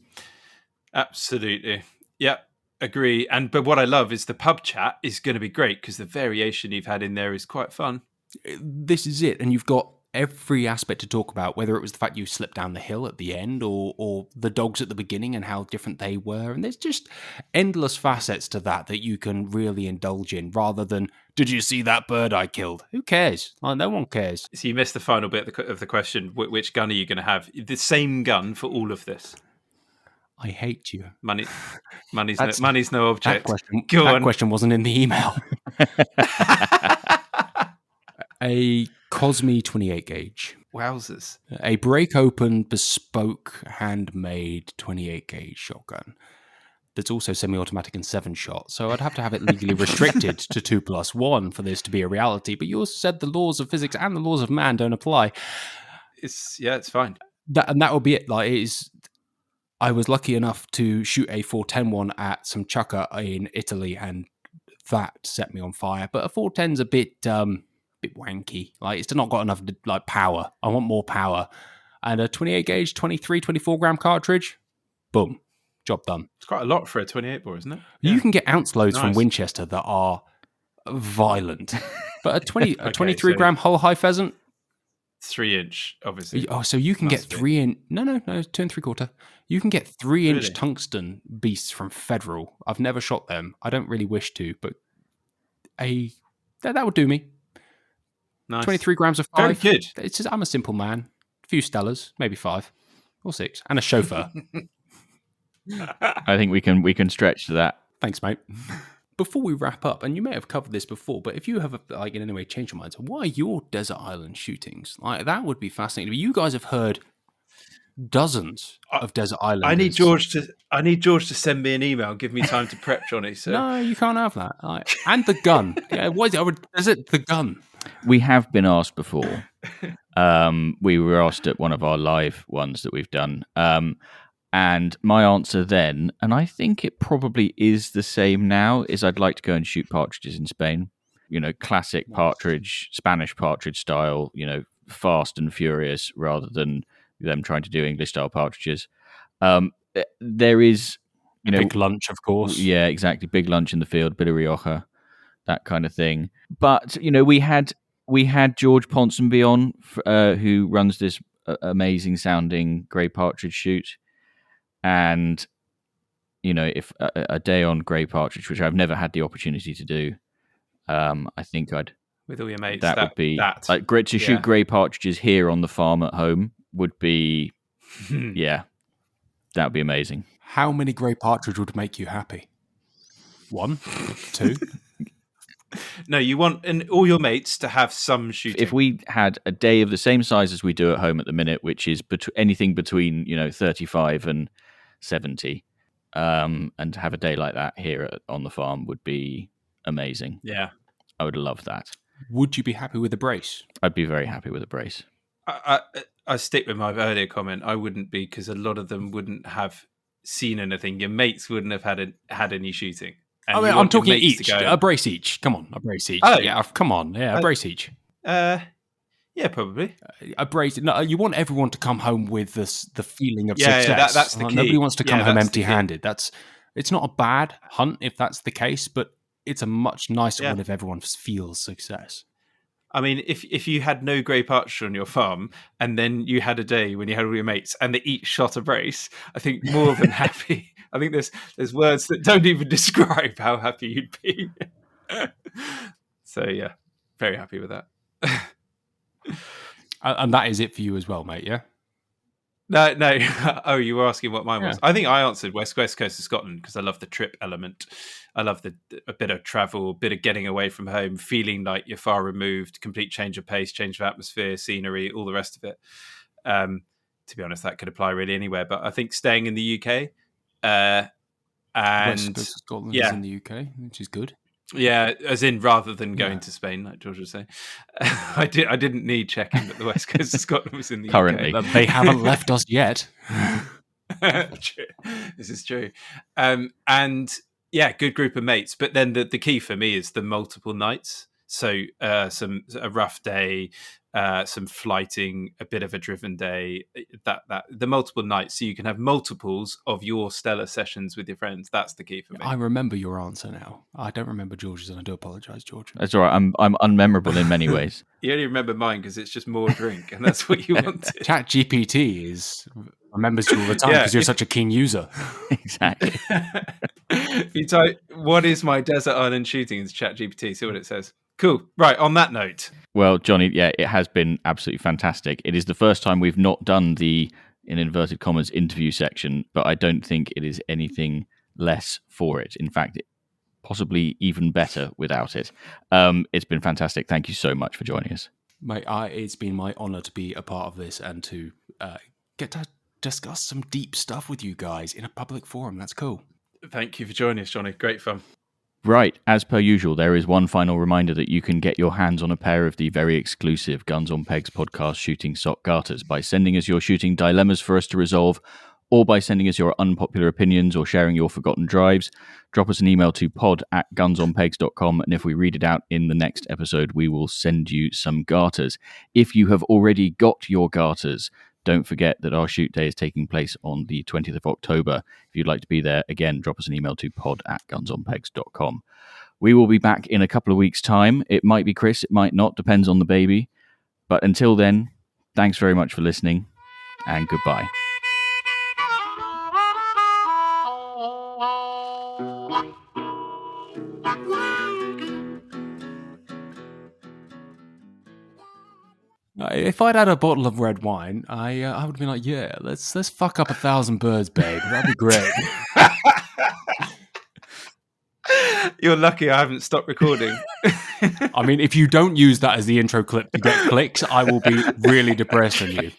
Absolutely. Yep. Agree. But what I love is the pub chat is going to be great, because the variation you've had in there is quite fun. This is it. And you've got every aspect to talk about, whether it was the fact you slipped down the hill at the end or the dogs at the beginning and how different they were. And there's just endless facets to that you can really indulge in, rather than, did you see that bird I killed? Who cares? Like, no one cares. So you missed the final bit of the question. Which gun are you going to have? The same gun for all of this? I hate you. Money's no object. That question wasn't in the email. A Cosme 28 gauge. Wowzers. A break open, bespoke, handmade 28 gauge shotgun. That's also semi-automatic and 7-shot. So I'd have to have it legally restricted to 2+1 for this to be a reality. But you also said the laws of physics and the laws of man don't apply. It's fine. That will be it. Like, it is. I was lucky enough to shoot a 410 one at some chucker in Italy, and that set me on fire. But a 410's a bit wanky. Like, it's not got enough power. I want more power. And a 28 gauge, 23, 24 gram cartridge, boom, job done. It's quite a lot for a 28 bore, isn't it? You can get ounce loads from Winchester that are violent. But a 23 gram whole high pheasant, 3-inch, obviously. Oh, so you can get 3-inch. No, 2 3/4. You can get 3-inch tungsten beasts from Federal. I've never shot them. I don't really wish to, but that would do me. Nice. 23 grams of 5. Very good. It's just, I'm a simple man. A few Stellas, maybe 5 or 6, and a chauffeur. I think we can stretch to that. Thanks, mate. before we wrap up, and you may have covered this before, but if you have like in any way changed your minds, what are your desert island shootings? Like that would be fascinating. You guys have heard dozens of desert islands. I need George to send me an email. Give me time to prep, Jonny. So no, you can't have that. And the gun. Yeah, what is it? The gun. We have been asked before. We were asked at one of our live ones that we've done. And my answer then, and I think it probably is the same now, is I'd like to go and shoot partridges in Spain. Classic partridge, Spanish partridge style, fast and furious rather than them trying to do English-style partridges. There is, big lunch, of course. Yeah, exactly. Big lunch in the field, bit of Rioja, that kind of thing. But we had George Ponsonby on, who runs this amazing sounding grey partridge shoot, and if a day on grey partridge, which I've never had the opportunity to do, I think I'd with all your mates. That would be like great to shoot grey partridges here on the farm at home. Would be, yeah, that would be amazing. How many grey partridge would make you happy? 1, 2? No, you want all your mates to have some shooting. If we had a day of the same size as we do at home at the minute, which is anything between 35 and 70, and have a day like that here on the farm would be amazing. Yeah, I would love that. Would you be happy with a brace? I'd be very happy with a brace. I stick with my earlier comment. I wouldn't be, because a lot of them wouldn't have seen anything. Your mates wouldn't have had any shooting. And I mean, I'm talking each. A brace each. Come on, a brace each. Oh. Yeah, come on. Yeah, a brace each. Yeah, probably. A brace. No, you want everyone to come home with the feeling of success. Yeah, that's the key. Nobody wants to come home empty-handed. It's not a bad hunt if that's the case, but it's a much nicer one if everyone feels success. I mean, if you had no grey partridge on your farm, and then you had a day when you had all your mates, and they each shot a brace, I think more than happy. I think there's words that don't even describe how happy you'd be. So yeah, very happy with that. And that is it for you as well, mate. Yeah. No. Oh, you were asking what mine was. I think I answered West Coast of Scotland because I love the trip element. I love a bit of travel, a bit of getting away from home, feeling like you're far removed, complete change of pace, change of atmosphere, scenery, all the rest of it. To be honest, that could apply really anywhere. But I think staying in the UK and West Coast of Scotland is in the UK, which is good. Yeah, as in rather than going to Spain, like George was saying. I didn't need checking that the West Coast of Scotland was in the Currently. UK. They haven't left us yet. True. This is true. And yeah, good group of mates. But then the key for me is the multiple nights. So a rough day, some flighting, a bit of a driven day, that the multiple nights, so you can have multiples of your Stella sessions with your friends. That's the key for me. I remember your answer now. I don't remember George's, and I do apologise, George. That's all right. I'm unmemorable in many ways. You only remember mine because it's just more drink, and that's what you wanted. ChatGPT remembers you all the time because you're such a keen user. Exactly. If you type, what is my desert island shooting into ChatGPT, see what it says. Cool. Right, on that note. Well, Jonny, yeah, it has been absolutely fantastic. It is the first time we've not done the, in inverted commas, interview section, but I don't think it is anything less for it. In fact, possibly even better without it. It's been fantastic. Thank you so much for joining us. Mate, it's been my honour to be a part of this and to get to discuss some deep stuff with you guys in a public forum. That's cool. Thank you for joining us, Jonny. Great fun. Right, as per usual, there is one final reminder that you can get your hands on a pair of the very exclusive Guns on Pegs podcast shooting sock garters by sending us your shooting dilemmas for us to resolve, or by sending us your unpopular opinions or sharing your forgotten drives. Drop us an email to pod@gunsonpegs.com, and if we read it out in the next episode, we will send you some garters. If you have already got your garters, don't forget that our shoot day is taking place on the 20th of October. If you'd like to be there, again, drop us an email to pod@gunsonpegs.com. We will be back in a couple of weeks' time. It might be Chris, it might not, depends on the baby. But until then, thanks very much for listening, and goodbye. If I'd had a bottle of red wine, I would have been like, yeah, let's fuck up 1,000 birds, babe. That'd be great. You're lucky I haven't stopped recording. I mean, if you don't use that as the intro clip to get clicks, I will be really depressed on you.